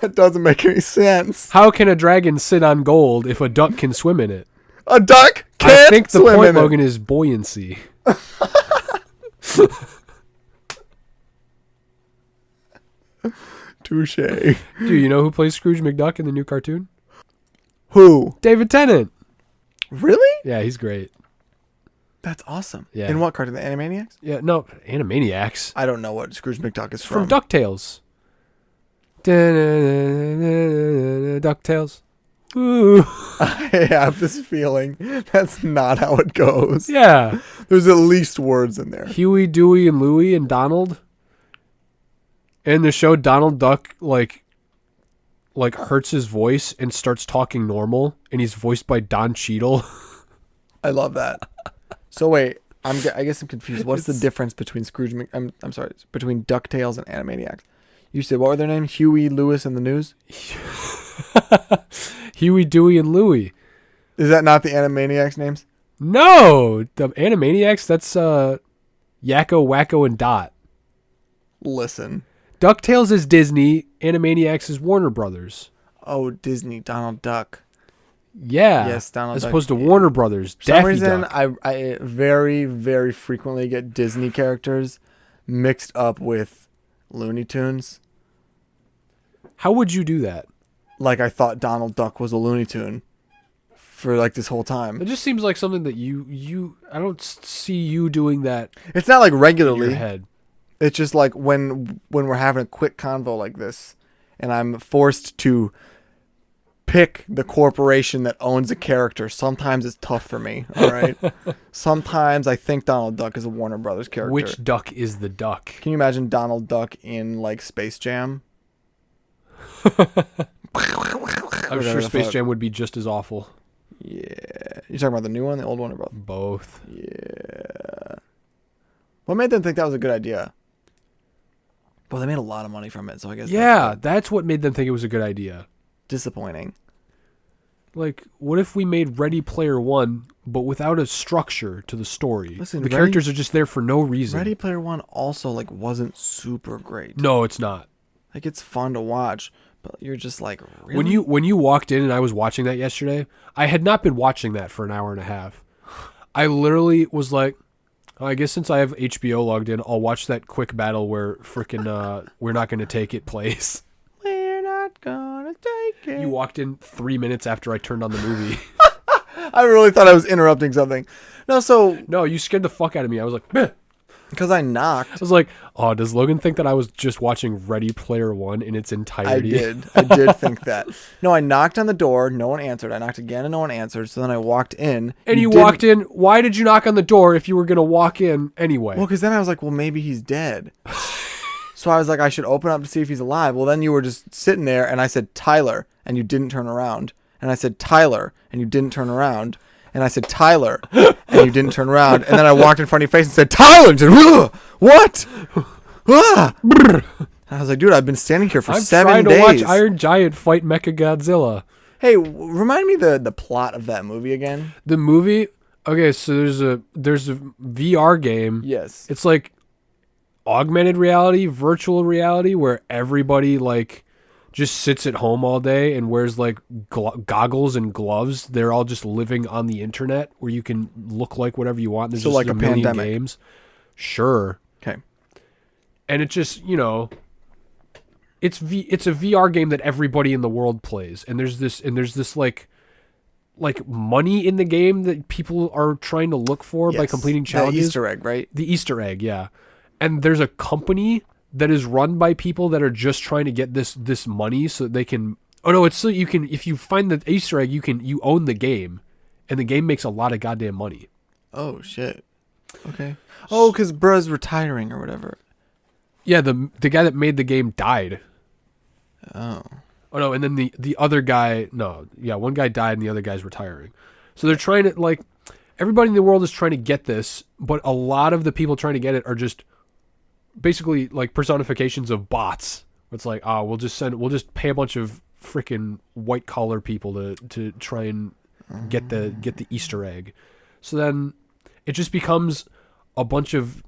[SPEAKER 1] That doesn't make any sense.
[SPEAKER 2] How can a dragon sit on gold if a duck can swim in it?
[SPEAKER 1] A duck can't
[SPEAKER 2] I think the
[SPEAKER 1] swim
[SPEAKER 2] point,
[SPEAKER 1] in
[SPEAKER 2] Logan, is buoyancy.
[SPEAKER 1] Touche.
[SPEAKER 2] Dude, you know who plays Scrooge McDuck in the new cartoon?
[SPEAKER 1] Who?
[SPEAKER 2] David Tennant.
[SPEAKER 1] Really?
[SPEAKER 2] Yeah, he's great.
[SPEAKER 1] That's awesome.
[SPEAKER 2] Yeah.
[SPEAKER 1] In what cartoon? The Animaniacs?
[SPEAKER 2] Yeah, no, Animaniacs.
[SPEAKER 1] I don't know what Scrooge McDuck is from.
[SPEAKER 2] From DuckTales. DuckTales. Ooh.
[SPEAKER 1] I have this feeling that's not how it goes.
[SPEAKER 2] Yeah.
[SPEAKER 1] There's at least words in there.
[SPEAKER 2] Huey, Dewey, and Louie and Donald. In the show, Donald Duck like hurts his voice and starts talking normal, and he's voiced by Don Cheadle.
[SPEAKER 1] I love that. So wait, I guess I'm confused. What's the difference between I'm sorry, between DuckTales and Animaniacs? You said, what were their names? Huey, Lewis, and the News?
[SPEAKER 2] Huey, Dewey, and Louie.
[SPEAKER 1] Is that not the Animaniacs names?
[SPEAKER 2] No, the Animaniacs, that's Yakko, Wacko, and Dot.
[SPEAKER 1] Listen.
[SPEAKER 2] DuckTales is Disney, Animaniacs is Warner Brothers.
[SPEAKER 1] Oh, Disney, Donald Duck.
[SPEAKER 2] Yeah.
[SPEAKER 1] Yes, Donald
[SPEAKER 2] as
[SPEAKER 1] Duck.
[SPEAKER 2] opposed to Warner Brothers.
[SPEAKER 1] For some
[SPEAKER 2] Daffy
[SPEAKER 1] reason,
[SPEAKER 2] Duck.
[SPEAKER 1] I very, very frequently get Disney characters mixed up with Looney Tunes.
[SPEAKER 2] How would you do that?
[SPEAKER 1] Like, I thought Donald Duck was a Looney Tune for, like, this whole time.
[SPEAKER 2] It just seems like something that I don't see you doing that
[SPEAKER 1] It's not, like,
[SPEAKER 2] in
[SPEAKER 1] regularly.
[SPEAKER 2] your head.
[SPEAKER 1] It's just, like, when we're having a quick convo like this, and I'm forced to pick the corporation that owns a character, sometimes it's tough for me, all right? Sometimes I think Donald Duck is a Warner Brothers character.
[SPEAKER 2] Which duck is the duck?
[SPEAKER 1] Can you imagine Donald Duck in, like, Space Jam?
[SPEAKER 2] I'm sure Space Jam would be just as awful.
[SPEAKER 1] Yeah. You talking about the new one, the old one, or both?
[SPEAKER 2] Both.
[SPEAKER 1] Yeah. What made them think that was a good idea? Well, they made a lot of money from it, so I guess
[SPEAKER 2] Yeah, that's what made them think it was a good idea.
[SPEAKER 1] disappointing.
[SPEAKER 2] Like, what if we made Ready Player One, but without a structure to the story?
[SPEAKER 1] Listen,
[SPEAKER 2] the characters are just there for no reason.
[SPEAKER 1] Ready Player One also, like, wasn't super great.
[SPEAKER 2] No, it's not.
[SPEAKER 1] Like, it's fun to watch, but you're just like, really?
[SPEAKER 2] When you walked in and I was watching that yesterday, I had not been watching that for an hour and a half. I literally was like, I guess since I have HBO logged in, I'll watch that quick battle where frickin' We're Not Gonna Take It plays.
[SPEAKER 1] We're not gonna take it.
[SPEAKER 2] You walked in 3 minutes after I turned on the movie.
[SPEAKER 1] I really thought I was interrupting something. No, so
[SPEAKER 2] No, you scared the fuck out of me. I was like, meh.
[SPEAKER 1] because I knocked.
[SPEAKER 2] I was like, oh, does Logan think that I was just watching Ready Player One in its entirety?
[SPEAKER 1] I did think that. No, I knocked on the door. No one answered. I knocked again and no one answered. So then I walked in.
[SPEAKER 2] And you
[SPEAKER 1] didn't-
[SPEAKER 2] walked in. Why did you knock on the door if you were going to walk in anyway?
[SPEAKER 1] Well, because then I was like, well, maybe he's dead. So I was like, I should open up to see if he's alive. Well, then you were just sitting there and I said, Tyler, and you didn't turn around. And I said, Tyler, and you didn't turn around. And I said, Tyler, and you didn't turn around. And then I walked in front of your face and said, Tyler, and said, what? Ah. And I was like, dude, I've been standing here for 7 days.
[SPEAKER 2] I'm trying to watch Iron Giant fight Mechagodzilla.
[SPEAKER 1] Hey, remind me the plot of that movie again.
[SPEAKER 2] The movie, okay, so there's a VR game.
[SPEAKER 1] Yes.
[SPEAKER 2] It's like augmented reality, virtual reality, where everybody like just sits at home all day and wears like goggles and gloves. They're all just living on the internet where you can look like whatever you want. There's
[SPEAKER 1] So
[SPEAKER 2] just
[SPEAKER 1] like
[SPEAKER 2] a
[SPEAKER 1] a
[SPEAKER 2] million
[SPEAKER 1] pandemic.
[SPEAKER 2] games. Sure.
[SPEAKER 1] Okay.
[SPEAKER 2] And it just, it's a VR game that everybody in the world plays. And there's this like money in the game that people are trying to look for by
[SPEAKER 1] Yes.
[SPEAKER 2] completing
[SPEAKER 1] The
[SPEAKER 2] challenges.
[SPEAKER 1] Easter egg, right?
[SPEAKER 2] The Easter egg, yeah. And there's a company that is run by people that are just trying to get this money so that they can. Oh no, it's so you can, if you find the Easter egg, you own the game, and the game makes a lot of goddamn money.
[SPEAKER 1] Oh shit. Okay. Oh, because bruh's retiring or whatever.
[SPEAKER 2] Yeah, the guy that made the game died.
[SPEAKER 1] Oh.
[SPEAKER 2] Oh no, and then the other guy, one guy died and the other guy's retiring. So they're trying to, like, everybody in the world is trying to get this, but a lot of the people trying to get it are just basically like personifications of bots. It's like, we'll just pay a bunch of freaking white collar people to try and get the Easter egg. So then it just becomes a bunch of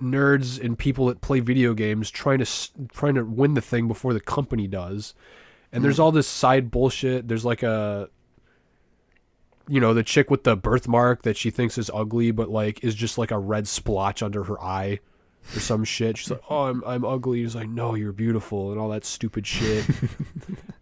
[SPEAKER 2] nerds and people that play video games trying to win the thing before the company does. And there's all this side bullshit. There's like the chick with the birthmark that she thinks is ugly, but like is just like a red splotch under her eye or some shit. She's like, oh, I'm ugly. He's like, no, you're beautiful, and all that stupid shit.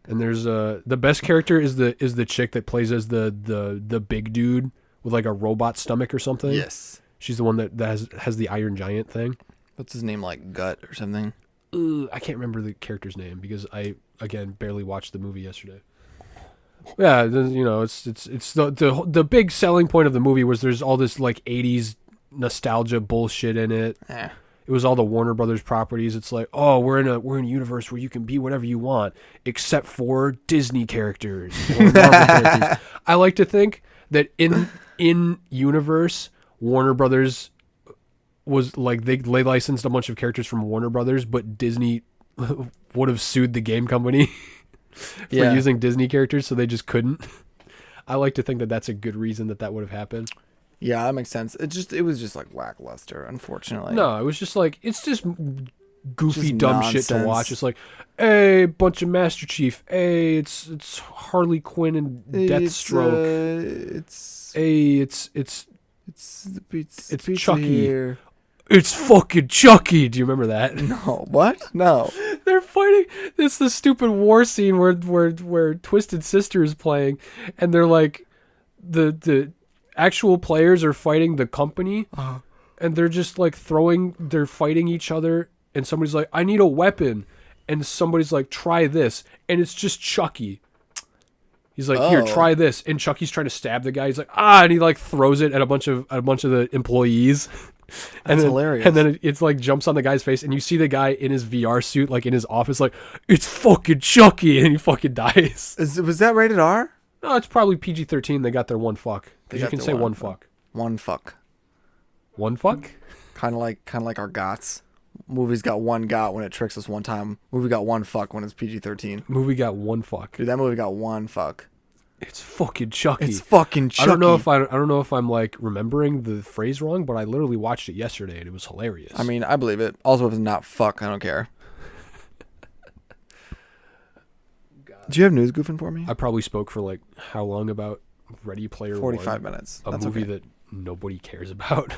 [SPEAKER 2] And there's the best character is the chick that plays as the big dude with like a robot stomach or something.
[SPEAKER 1] Yes.
[SPEAKER 2] She's the one that has the Iron Giant thing.
[SPEAKER 1] What's his name, like Gut or something?
[SPEAKER 2] I can't remember the character's name because I again barely watched the movie yesterday. Yeah, it's the big selling point of the movie was there's all this like 80s nostalgia bullshit in it. It was all the Warner Brothers properties. It's like, oh, we're in a universe where you can be whatever you want except for Disney characters or Marvel characters. I like to think that in in universe, Warner Brothers was like they licensed a bunch of characters from Warner Brothers, but Disney would have sued the game company for using Disney characters, so they just couldn't. I like to think that that's a good reason that would have happened.
[SPEAKER 1] Yeah, that makes sense. It was just like lackluster, unfortunately.
[SPEAKER 2] No, it was just like it's just goofy,
[SPEAKER 1] Just
[SPEAKER 2] dumb
[SPEAKER 1] nonsense.
[SPEAKER 2] shit to watch. It's like, hey, bunch of Master Chief. Hey, it's Harley Quinn and Deathstroke. It's Chucky.
[SPEAKER 1] Here.
[SPEAKER 2] It's fucking Chucky. Do you remember that?
[SPEAKER 1] No, what? No.
[SPEAKER 2] They're fighting. It's the stupid war scene where Twisted Sister is playing, and they're like, the actual players are fighting the company, and they're just like they're fighting each other, and somebody's like, I need a weapon, and somebody's like, try this, and it's just Chucky. He's like, here, try this, and Chucky's trying to stab the guy. He's like, and he like throws it at a bunch of the employees.
[SPEAKER 1] That's hilarious.
[SPEAKER 2] And then it's like jumps on the guy's face, and you see the guy in his VR suit, like in his office, like, it's fucking Chucky, and he fucking dies.
[SPEAKER 1] Was that rated R?
[SPEAKER 2] No, it's probably PG-13. They got their one fuck. Because you can say one fuck.
[SPEAKER 1] One fuck.
[SPEAKER 2] One fuck?
[SPEAKER 1] Kind of like our gots. Movie's got one got when it tricks us one time. Movie got one fuck when it's PG-13.
[SPEAKER 2] Movie got one fuck.
[SPEAKER 1] Dude, that movie got one fuck.
[SPEAKER 2] It's fucking Chucky.
[SPEAKER 1] It's fucking Chucky.
[SPEAKER 2] I don't know if I'm like remembering the phrase wrong, but I literally watched it yesterday and it was hilarious.
[SPEAKER 1] I mean, I believe it. Also, if it's not fuck, I don't care. Do you have news goofing for me?
[SPEAKER 2] I probably spoke for like how long about Ready Player
[SPEAKER 1] 45
[SPEAKER 2] One,
[SPEAKER 1] minutes.
[SPEAKER 2] A movie that nobody cares about.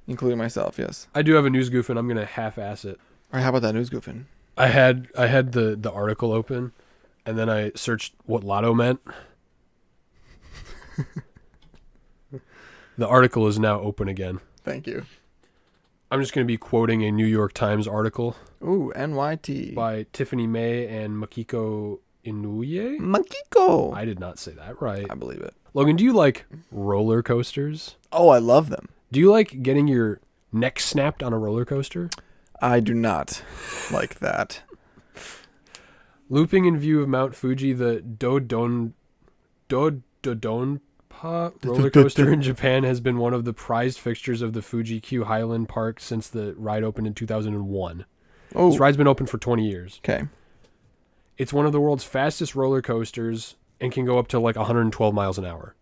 [SPEAKER 1] Including myself, yes.
[SPEAKER 2] I do have a news goof, and I'm gonna half-ass it.
[SPEAKER 1] All right, how about that news goofing?
[SPEAKER 2] I had the article open, and then I searched what lotto meant. The article is now open again.
[SPEAKER 1] Thank you.
[SPEAKER 2] I'm just going to be quoting a New York Times article.
[SPEAKER 1] Ooh, NYT.
[SPEAKER 2] By Tiffany May and Makiko Inouye?
[SPEAKER 1] Makiko.
[SPEAKER 2] I did not say that right.
[SPEAKER 1] I believe it.
[SPEAKER 2] Logan, do you like roller coasters?
[SPEAKER 1] Oh, I love them.
[SPEAKER 2] Do you like getting your neck snapped on a roller coaster?
[SPEAKER 1] I do not like that.
[SPEAKER 2] Looping in view of Mount Fuji, the Dodonpa roller coaster in Japan has been one of the prized fixtures of the Fuji-Q Highland Park since the ride opened in 2001. Oh. This ride's been open for 20 years.
[SPEAKER 1] Okay.
[SPEAKER 2] It's one of the world's fastest roller coasters and can go up to like 112 miles an hour.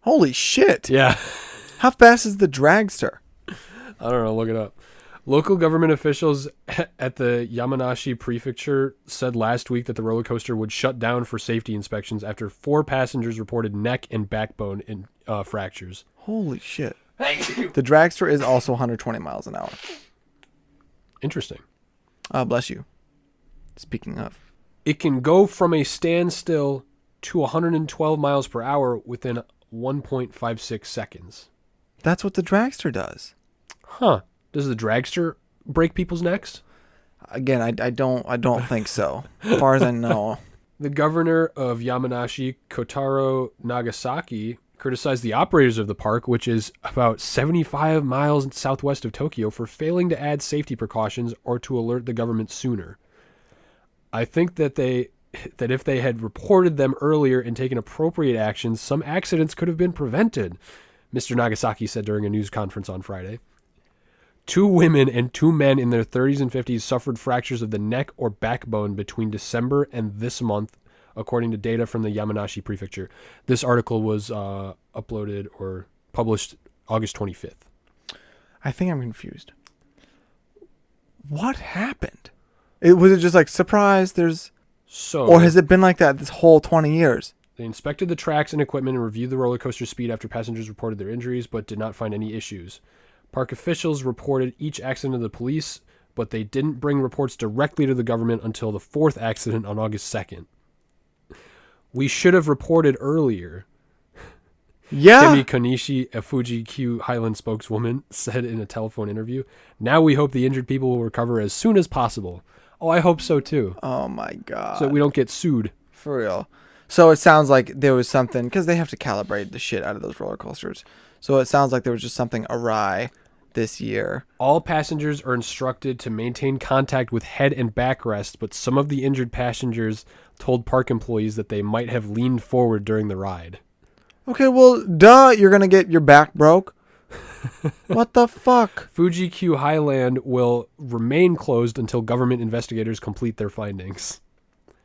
[SPEAKER 1] Holy shit.
[SPEAKER 2] Yeah.
[SPEAKER 1] How fast is the dragster?
[SPEAKER 2] I don't know. Look it up. Local government officials at the Yamanashi prefecture said last week that the roller coaster would shut down for safety inspections after 4 passengers reported neck and backbone fractures.
[SPEAKER 1] Holy shit. Thank you. The dragster is also 120 miles an hour.
[SPEAKER 2] Interesting.
[SPEAKER 1] Bless you. Speaking of.
[SPEAKER 2] It can go from a standstill to 112 miles per hour within 1.56 seconds.
[SPEAKER 1] That's what the dragster does.
[SPEAKER 2] Huh. Does the dragster break people's necks?
[SPEAKER 1] Again, I don't think so. As far as I know.
[SPEAKER 2] The governor of Yamanashi, Kotaro Nagasaki, criticized the operators of the park, which is about 75 miles southwest of Tokyo, for failing to add safety precautions or to alert the government sooner. I think that if they had reported them earlier and taken appropriate actions, some accidents could have been prevented, Mr. Nagasaki said during a news conference on Friday. 2 women and 2 men in their 30s and 50s suffered fractures of the neck or backbone between December and this month, according to data from the Yamanashi prefecture. This article was uploaded or published August 25th.
[SPEAKER 1] I think I'm confused. What happened? Was it just like, surprise, or has it been like that this whole 20 years?
[SPEAKER 2] They inspected the tracks and equipment and reviewed the roller coaster speed after passengers reported their injuries, but did not find any issues. Park officials reported each accident to the police, but they didn't bring reports directly to the government until the 4th accident on August 2nd. We should have reported earlier.
[SPEAKER 1] Yeah.
[SPEAKER 2] Kimi Konishi, a Fuji-Q Highland spokeswoman, said in a telephone interview. Now we hope the injured people will recover as soon as possible. Oh, I hope so too.
[SPEAKER 1] Oh my God.
[SPEAKER 2] So we don't get sued.
[SPEAKER 1] For real. So it sounds like there was something, because they have to calibrate the shit out of those roller coasters. So it sounds like there was just something awry this year.
[SPEAKER 2] All passengers are instructed to maintain contact with head and backrest, but some of the injured passengers told park employees that they might have leaned forward during the ride.
[SPEAKER 1] Okay, well, duh, you're going to get your back broke. What the fuck?
[SPEAKER 2] Fuji Q Highland will remain closed until government investigators complete their findings.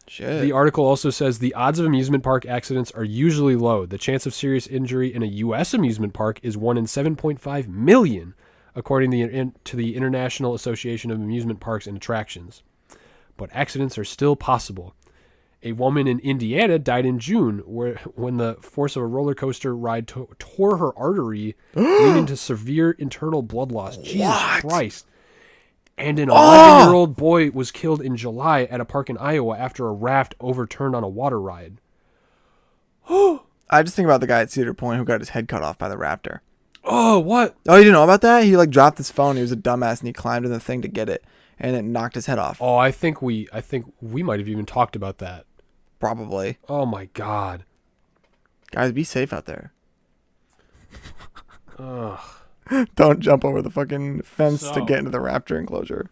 [SPEAKER 1] Shit.
[SPEAKER 2] The article also says the odds of amusement park accidents are usually low. The chance of serious injury in a U.S. amusement park is 1 in 7.5 million, according to the International Association of Amusement Parks and Attractions. But accidents are still possible. A woman in Indiana died in June when the force of a roller coaster ride tore her artery, leading to severe internal blood loss. Jesus Christ. And an 11-year-old boy was killed in July at a park in Iowa after a raft overturned on a water ride.
[SPEAKER 1] I just think about the guy at Cedar Point who got his head cut off by the raptor.
[SPEAKER 2] Oh, what?
[SPEAKER 1] Oh, you didn't know about that? He like dropped his phone. He was a dumbass and he climbed in the thing to get it, and it knocked his head off.
[SPEAKER 2] Oh, I think we might have even talked about that.
[SPEAKER 1] Probably.
[SPEAKER 2] Oh my God.
[SPEAKER 1] Guys, be safe out there.
[SPEAKER 2] Ugh.
[SPEAKER 1] Don't jump over the fucking fence to
[SPEAKER 2] So-
[SPEAKER 1] get into the raptor enclosure.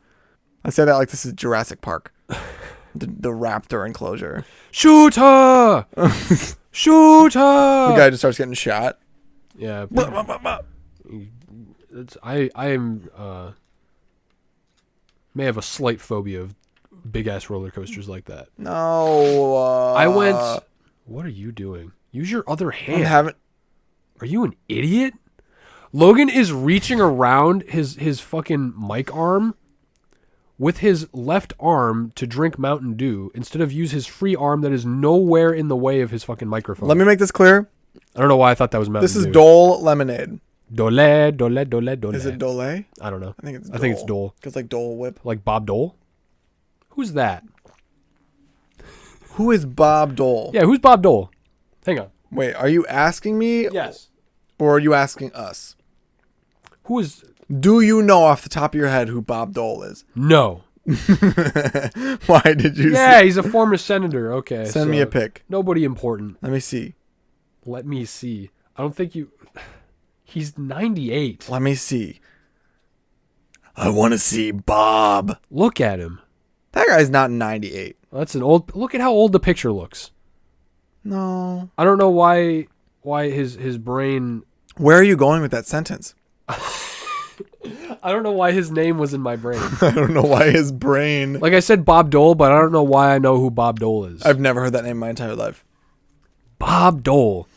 [SPEAKER 1] I say that like this is Jurassic Park. the raptor enclosure.
[SPEAKER 2] Shoot her! Shoot her!
[SPEAKER 1] The guy just starts getting shot.
[SPEAKER 2] Yeah. I am may have a slight phobia of big ass roller coasters like that.
[SPEAKER 1] No.
[SPEAKER 2] I went. What are you doing? Use your other hand. Are you an idiot? Logan is reaching around his fucking mic arm with his left arm to drink Mountain Dew instead of use his free arm that is nowhere in the way of his fucking microphone.
[SPEAKER 1] Let me make this clear.
[SPEAKER 2] I don't know why I thought that was Mountain Dew.
[SPEAKER 1] This is Dole lemonade.
[SPEAKER 2] Dole.
[SPEAKER 1] Is it Dole? I
[SPEAKER 2] I don't know.
[SPEAKER 1] think it's Dole.
[SPEAKER 2] I think it's Dole.
[SPEAKER 1] Because like Dole Whip.
[SPEAKER 2] Like Bob Dole? Who's that?
[SPEAKER 1] Who is Bob Dole?
[SPEAKER 2] Yeah, who's Bob Dole? Hang on.
[SPEAKER 1] Wait, are you asking me
[SPEAKER 2] Yes.
[SPEAKER 1] or are you asking us?
[SPEAKER 2] Who is...
[SPEAKER 1] Do you know off the top of your head who Bob Dole is?
[SPEAKER 2] No.
[SPEAKER 1] Why did you
[SPEAKER 2] Yeah, he's a former senator. Okay.
[SPEAKER 1] send me a pic?
[SPEAKER 2] Nobody important.
[SPEAKER 1] Let me see.
[SPEAKER 2] Let me see. I don't think you... He's 98.
[SPEAKER 1] Let me see. I want to see Bob.
[SPEAKER 2] Look at him.
[SPEAKER 1] That guy's not 98.
[SPEAKER 2] That's an old... Look at how old the picture looks.
[SPEAKER 1] No.
[SPEAKER 2] I don't know why his brain...
[SPEAKER 1] Where are you going with that sentence?
[SPEAKER 2] I don't know why his name was in my brain.
[SPEAKER 1] I don't know why his brain...
[SPEAKER 2] Like I said Bob Dole, but I don't know why I know who Bob Dole is.
[SPEAKER 1] I've never heard that name in my entire life.
[SPEAKER 2] Bob Dole.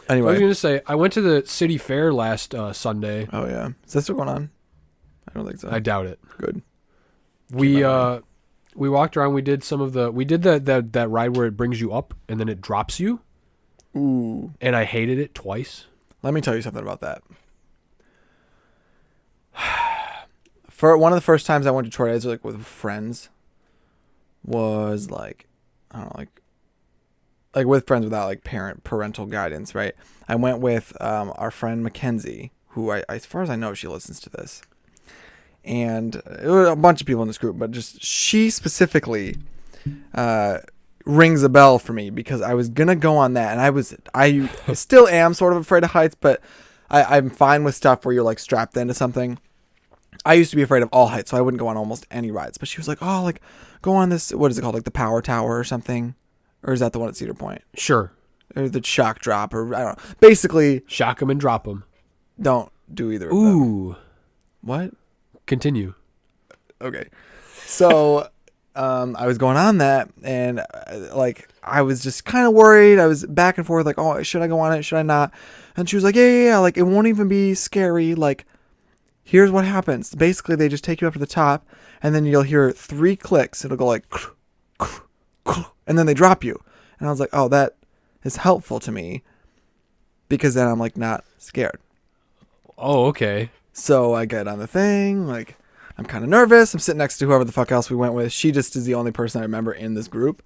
[SPEAKER 2] I was
[SPEAKER 1] Anyway.
[SPEAKER 2] going to say, I went to the city fair last Sunday.
[SPEAKER 1] Oh, yeah. Is that still going on? I don't think so.
[SPEAKER 2] I doubt it.
[SPEAKER 1] Good.
[SPEAKER 2] We walked around. We did that ride where it brings you up and then it drops you.
[SPEAKER 1] Ooh.
[SPEAKER 2] And I hated it twice.
[SPEAKER 1] Let me tell you something about that. For one of the first times I went to Troy Days like with friends was like, I don't know, like with friends without like parental guidance, right? I went with our friend Mackenzie, who as far as I know, she listens to this. And it was a bunch of people in this group, but just she specifically rings a bell for me because I was gonna go on that, and I still am sort of afraid of heights, but I'm fine with stuff where you're like strapped into something. I used to be afraid of all heights, so I wouldn't go on almost any rides. But she was like, "Oh, like go on this. What is it called? Like the Power Tower or something, or is that the one at Cedar Point?
[SPEAKER 2] Sure.
[SPEAKER 1] Or the Shock Drop, or I don't know. Basically,
[SPEAKER 2] Shock him and drop him.
[SPEAKER 1] don't do either. Of them.
[SPEAKER 2] Ooh.
[SPEAKER 1] What?
[SPEAKER 2] Continue.
[SPEAKER 1] Okay. So I was going on that, and like I was just kind of worried. I was back and forth, like, oh, should I go on it? Should I not? And she was like, yeah. Like it won't even be scary. Like here's what happens. Basically, they just take you up to the top, and then you'll hear 3 clicks. It'll go like, and then they drop you. And I was like, oh, that is helpful to me because then I'm like not scared.
[SPEAKER 2] Oh, okay.
[SPEAKER 1] So I get on the thing, like I'm kind of nervous. I'm sitting next to whoever the fuck else we went with. She just is the only person I remember in this group.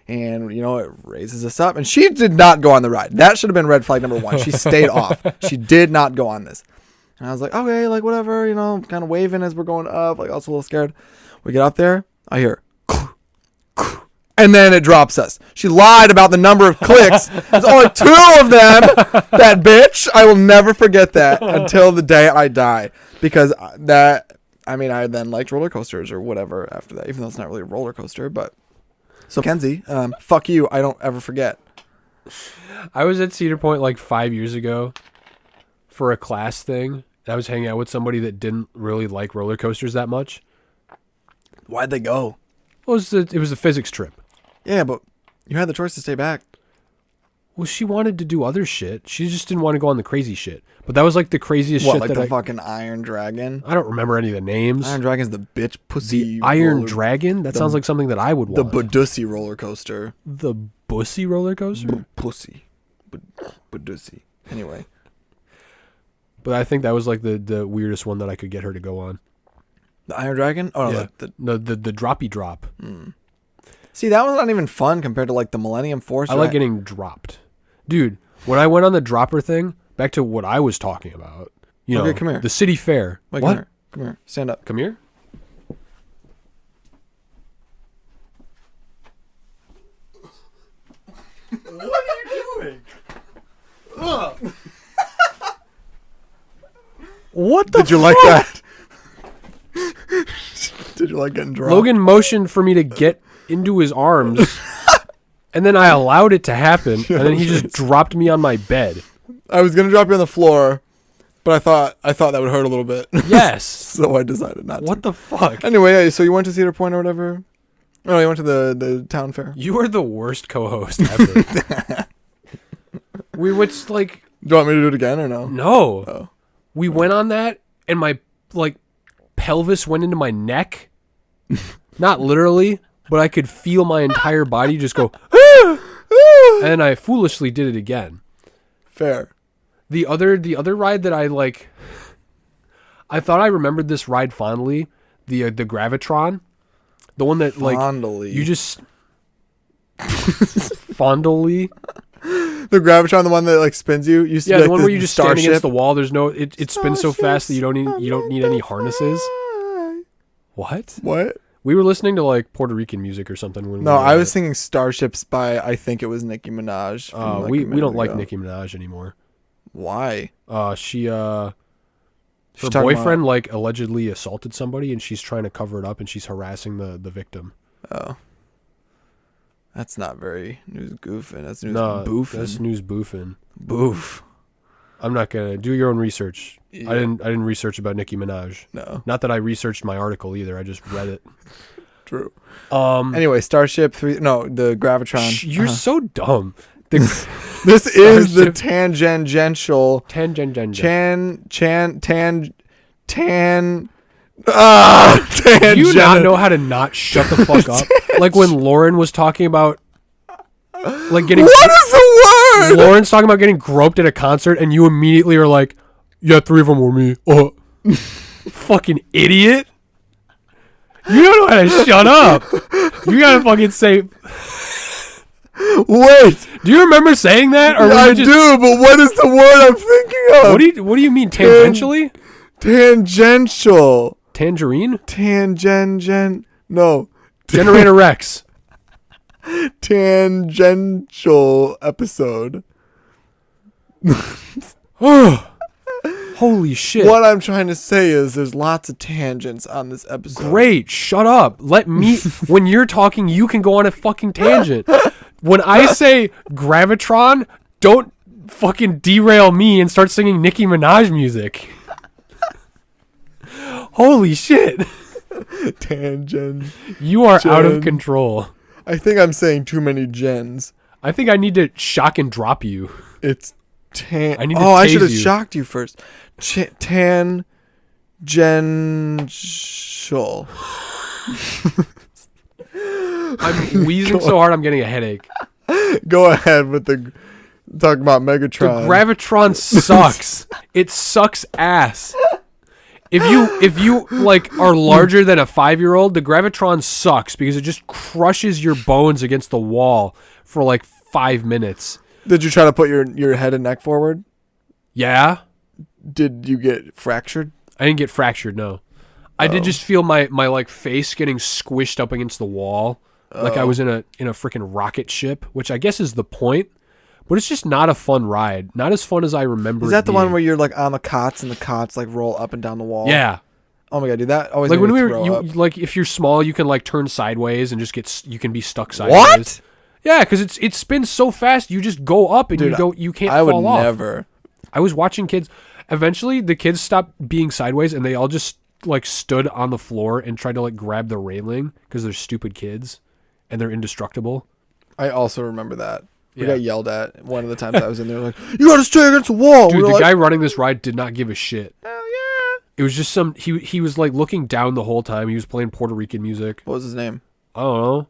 [SPEAKER 1] And, you know, it raises us up. And she did not go on the ride. That should have been red flag number 1. She stayed off. She did not go on this. And I was like, okay, like whatever, you know, kind of waving as we're going up. Like I was a little scared. We get up there. I hear, and then it drops us. She lied about the number of clicks. There's only 2 of them. That bitch. I will never forget that until the day I die. because that. I mean, I then liked roller coasters or whatever after that, even though it's not really a roller coaster. But so Kenzie, fuck you. I don't ever forget.
[SPEAKER 2] I was at Cedar Point like 5 years ago for a class thing. I was hanging out with somebody that didn't really like roller coasters that much.
[SPEAKER 1] Why'd they go?
[SPEAKER 2] Well, it was a physics trip.
[SPEAKER 1] Yeah, but you had the choice to stay back.
[SPEAKER 2] Well, she wanted to do other shit. She just didn't want to go on the crazy shit. But that was like the craziest
[SPEAKER 1] What,
[SPEAKER 2] shit
[SPEAKER 1] like
[SPEAKER 2] that
[SPEAKER 1] the fucking Iron Dragon?
[SPEAKER 2] I don't remember any of the names.
[SPEAKER 1] Iron Dragon's the bitch pussy.
[SPEAKER 2] Iron Dragon? That sounds like something that I would
[SPEAKER 1] The
[SPEAKER 2] want.
[SPEAKER 1] Badussy roller coaster.
[SPEAKER 2] The Bussy roller coaster?
[SPEAKER 1] Pussy. Badussy. Anyway.
[SPEAKER 2] But I think that was like the weirdest one that I could get her to go on.
[SPEAKER 1] The Iron Dragon? Oh,
[SPEAKER 2] yeah.
[SPEAKER 1] no.
[SPEAKER 2] The droppy drop.
[SPEAKER 1] See, that one's not even fun compared to like the Millennium Force.
[SPEAKER 2] I like getting dropped. Dude, when I went on the dropper thing, back to what I was talking about. You know,
[SPEAKER 1] come here.
[SPEAKER 2] The city fair.
[SPEAKER 1] Wait,
[SPEAKER 2] What?
[SPEAKER 1] Come here. Stand up.
[SPEAKER 2] Come here?
[SPEAKER 1] What are you doing?
[SPEAKER 2] What the
[SPEAKER 1] Did you like that? Did you like getting dropped?
[SPEAKER 2] Logan motioned for me to get into his arms, and then I allowed it to happen, and then he just dropped me on my bed.
[SPEAKER 1] I was gonna drop you on the floor, but I thought that would hurt a little bit.
[SPEAKER 2] Yes.
[SPEAKER 1] So I decided not to.
[SPEAKER 2] What the fuck?
[SPEAKER 1] Anyway, so you went to Cedar Point or whatever? Oh, you went to the town fair.
[SPEAKER 2] You are the worst co-host ever. We went like...
[SPEAKER 1] Do you want me to do it again or no?
[SPEAKER 2] No.
[SPEAKER 1] Oh.
[SPEAKER 2] We went on that, and my like pelvis went into my neck. Not literally, but I could feel my entire body just go... And I foolishly did it again.
[SPEAKER 1] Fair.
[SPEAKER 2] The other ride that I like, I thought I remembered this ride fondly. The Gravitron, the one that like
[SPEAKER 1] Fondly.
[SPEAKER 2] you just fondly.
[SPEAKER 1] The Gravitron, the one that like spins you. Used to
[SPEAKER 2] Yeah,
[SPEAKER 1] be
[SPEAKER 2] the
[SPEAKER 1] like
[SPEAKER 2] one where you just stand
[SPEAKER 1] starship.
[SPEAKER 2] against the wall. There's no it spins so fast that you don't need any harnesses. What?
[SPEAKER 1] What?
[SPEAKER 2] We were listening to like Puerto Rican music or something when
[SPEAKER 1] No,
[SPEAKER 2] we were
[SPEAKER 1] I was singing Starships by I think it was Nicki Minaj.
[SPEAKER 2] we don't like Nicki Minaj anymore.
[SPEAKER 1] Why?
[SPEAKER 2] Her
[SPEAKER 1] She's talking
[SPEAKER 2] boyfriend
[SPEAKER 1] about-
[SPEAKER 2] like allegedly assaulted somebody, and she's trying to cover it up, and she's harassing the victim.
[SPEAKER 1] Oh. That's not very news goofing. That's news
[SPEAKER 2] No,
[SPEAKER 1] boofing.
[SPEAKER 2] that's news boofing.
[SPEAKER 1] Boof.
[SPEAKER 2] I'm not gonna do your own research.
[SPEAKER 1] Yeah.
[SPEAKER 2] I didn't research about Nicki Minaj.
[SPEAKER 1] No.
[SPEAKER 2] Not that I researched my article either. I just read it.
[SPEAKER 1] True. Anyway, Starship 3. No, the Gravitron.
[SPEAKER 2] You're so dumb.
[SPEAKER 1] This is the tangential.
[SPEAKER 2] Tangential.
[SPEAKER 1] Tangent.
[SPEAKER 2] Do you not know how to not shut the fuck up? Like when Lauren was talking about like getting
[SPEAKER 1] What is the word?
[SPEAKER 2] Lauren's talking about getting groped at a concert, and you immediately are like, yeah, 3 of them were me. Fucking idiot. You don't know how to shut up. You gotta fucking say.
[SPEAKER 1] Wait.
[SPEAKER 2] Do you remember saying that? Or
[SPEAKER 1] I do, but what is the word I'm thinking of?
[SPEAKER 2] What do you mean tangentially?
[SPEAKER 1] Tangential.
[SPEAKER 2] Tangerine?
[SPEAKER 1] No.
[SPEAKER 2] Generator Rex.
[SPEAKER 1] Tangential episode.
[SPEAKER 2] Holy shit.
[SPEAKER 1] What I'm trying to say is there's lots of tangents on this episode.
[SPEAKER 2] Great, shut up. Let me when you're talking, you can go on a fucking tangent. When I say Gravitron, don't fucking derail me and start singing Nicki Minaj music. Holy shit.
[SPEAKER 1] Tangent.
[SPEAKER 2] You are out of
[SPEAKER 1] Gen.
[SPEAKER 2] control.
[SPEAKER 1] I think I'm saying too many gens.
[SPEAKER 2] I think I need to shock and drop you.
[SPEAKER 1] It's
[SPEAKER 2] I need to
[SPEAKER 1] I
[SPEAKER 2] tase
[SPEAKER 1] should have
[SPEAKER 2] you.
[SPEAKER 1] shocked you first. Tangential.
[SPEAKER 2] I'm wheezing so hard I'm getting a headache.
[SPEAKER 1] Go ahead with the talking about Megatron.
[SPEAKER 2] The Gravitron sucks. It sucks ass. If you like are larger than a 5-year-old, the Gravitron sucks because it just crushes your bones against the wall for like 5 minutes.
[SPEAKER 1] Did you try to put your head and neck forward?
[SPEAKER 2] Yeah?
[SPEAKER 1] Did you get fractured?
[SPEAKER 2] I didn't get fractured, no. I did just feel my like face getting squished up against the wall. Like I was in a freaking rocket ship, which I guess is the point. but it's just not a fun ride. Not as fun as I remember.
[SPEAKER 1] Is that the
[SPEAKER 2] being.
[SPEAKER 1] one where you're like on the cots and the cots like roll up and down the wall?
[SPEAKER 2] Yeah.
[SPEAKER 1] Oh my god, dude, that always
[SPEAKER 2] Like
[SPEAKER 1] made
[SPEAKER 2] when
[SPEAKER 1] me
[SPEAKER 2] we
[SPEAKER 1] throw
[SPEAKER 2] were,
[SPEAKER 1] up.
[SPEAKER 2] like if you're small, you can like turn sideways and just you can be stuck sideways.
[SPEAKER 1] What?
[SPEAKER 2] Yeah, because it spins so fast, you just go up and
[SPEAKER 1] Dude,
[SPEAKER 2] you can't
[SPEAKER 1] I would
[SPEAKER 2] fall off.
[SPEAKER 1] never.
[SPEAKER 2] I was watching kids. Eventually, the kids stopped being sideways and they all just like stood on the floor and tried to like grab the railing because they're stupid kids and they're indestructible.
[SPEAKER 1] I also remember that. We
[SPEAKER 2] Yeah.
[SPEAKER 1] got yelled at one of the times I was in there. Like, you got to stay against the wall.
[SPEAKER 2] Dude,
[SPEAKER 1] We were
[SPEAKER 2] the
[SPEAKER 1] like,
[SPEAKER 2] guy running this ride did not give a shit.
[SPEAKER 1] hell yeah.
[SPEAKER 2] It was just he was like looking down the whole time. He was playing Puerto Rican music.
[SPEAKER 1] What was his name?
[SPEAKER 2] I don't know.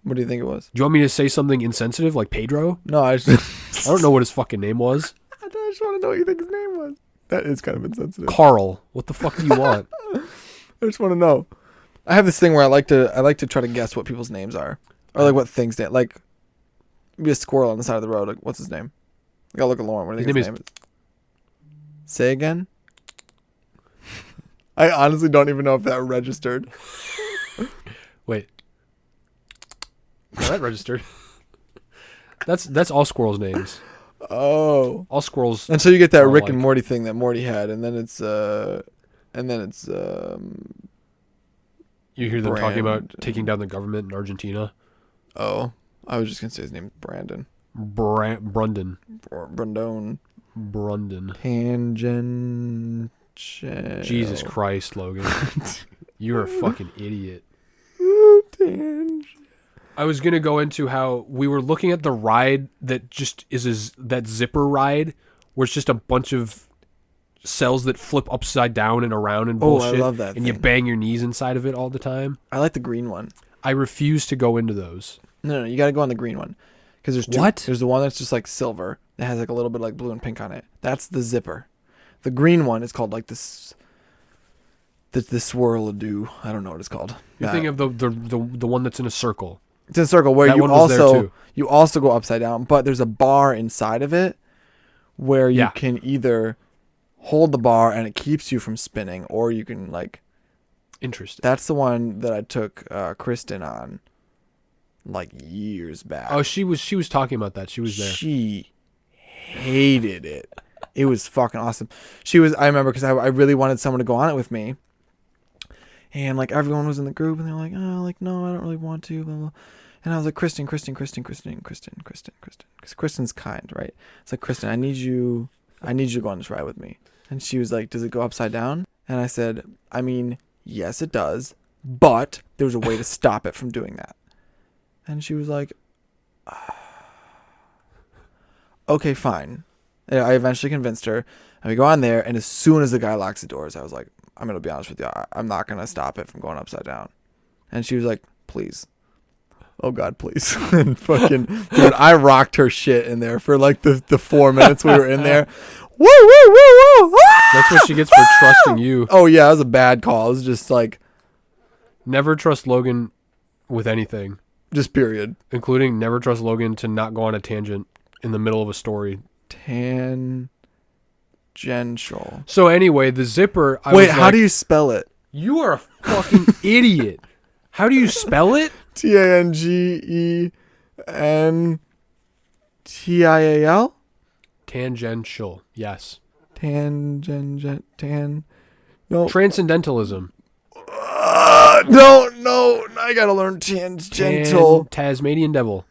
[SPEAKER 1] What do you think it was?
[SPEAKER 2] Do you want me to say something insensitive like Pedro?
[SPEAKER 1] No, I just
[SPEAKER 2] I don't know what his fucking name was.
[SPEAKER 1] I just want to know what you think his name was. That is kind of insensitive.
[SPEAKER 2] Carl. What the fuck do you want?
[SPEAKER 1] I just want to know. I have this thing where I like to try to guess what people's names are, or like what things they like. Be a squirrel on the side of the road. Like, what's his name? I gotta look at Lauren. What do you think his name is? Say again. I honestly don't even know if that registered.
[SPEAKER 2] Wait. No, that registered. That's all squirrels' names.
[SPEAKER 1] Oh.
[SPEAKER 2] All squirrels.
[SPEAKER 1] And so you get that
[SPEAKER 2] are
[SPEAKER 1] Rick
[SPEAKER 2] alike.
[SPEAKER 1] and Morty thing that Morty had, and then it's
[SPEAKER 2] You hear them talking about
[SPEAKER 1] Brand-
[SPEAKER 2] taking down the government in Argentina.
[SPEAKER 1] oh, I was just gonna say his name is Brandon.
[SPEAKER 2] Brundon.
[SPEAKER 1] Brandon.
[SPEAKER 2] Brundon.
[SPEAKER 1] Tangent.
[SPEAKER 2] Jesus Christ, Logan. You're a fucking idiot.
[SPEAKER 1] Tangent.
[SPEAKER 2] I was going to go into how we were looking at the ride that just is that zipper ride where it's just a bunch of cells that flip upside down and around and
[SPEAKER 1] Oh, I
[SPEAKER 2] bullshit.
[SPEAKER 1] love that
[SPEAKER 2] And you
[SPEAKER 1] thing.
[SPEAKER 2] bang your knees inside of it all the time.
[SPEAKER 1] I like the green one.
[SPEAKER 2] I refuse to go into those.
[SPEAKER 1] No, you gotta go on the green one. Because there's two.
[SPEAKER 2] What?
[SPEAKER 1] There's the one that's just like silver. That has like a little bit like blue and pink on it. That's the zipper. The green one is called like this. The swirl-a-doo. I don't know what it's called.
[SPEAKER 2] You're thinking of the one that's in a circle.
[SPEAKER 1] It's in a circle where
[SPEAKER 2] That
[SPEAKER 1] you
[SPEAKER 2] one was there
[SPEAKER 1] also
[SPEAKER 2] too.
[SPEAKER 1] you also go upside down, but there's a bar inside of it where you
[SPEAKER 2] Yeah.
[SPEAKER 1] can either hold the bar and it keeps you from spinning, or you can like.
[SPEAKER 2] Interesting.
[SPEAKER 1] That's the one that I took Kristen on, like years back.
[SPEAKER 2] Oh, she was talking about that. She was there.
[SPEAKER 1] She hated it. It was fucking awesome. I remember because I really wanted someone to go on it with me. And like everyone was in the group and they were like, oh, like, no, I don't really want to. Blah, blah. And I was like, Kristen. Because Kristen's kind, right? It's like, Kristen, I need you to go on this ride with me. And she was like, does it go upside down? And I said, I mean, yes, it does. But there's a way to stop it from doing that. And she was like, okay, fine. And I eventually convinced her. And we go on there. And as soon as the guy locks the doors, I was like, I'm going to be honest with you. I'm not going to stop it from going upside down. And she was like, please. Oh, God, please. And fucking, dude, I rocked her shit in there for like the 4 minutes we were in there. Woo, woo, woo, woo.
[SPEAKER 2] That's what she gets for trusting you.
[SPEAKER 1] Oh, yeah, it was a bad call. It was just like,
[SPEAKER 2] Never trust Logan with anything,
[SPEAKER 1] just period.
[SPEAKER 2] including never trust Logan to not go on a tangent in the middle of a story.
[SPEAKER 1] Tangential.
[SPEAKER 2] So anyway, the zipper.
[SPEAKER 1] Wait, how do you spell it?
[SPEAKER 2] You are a fucking idiot. How do you spell it?
[SPEAKER 1] Tangential?
[SPEAKER 2] Tangential. Yes.
[SPEAKER 1] No.
[SPEAKER 2] Transcendentalism.
[SPEAKER 1] No. I gotta learn tangential.
[SPEAKER 2] Tasmanian devil.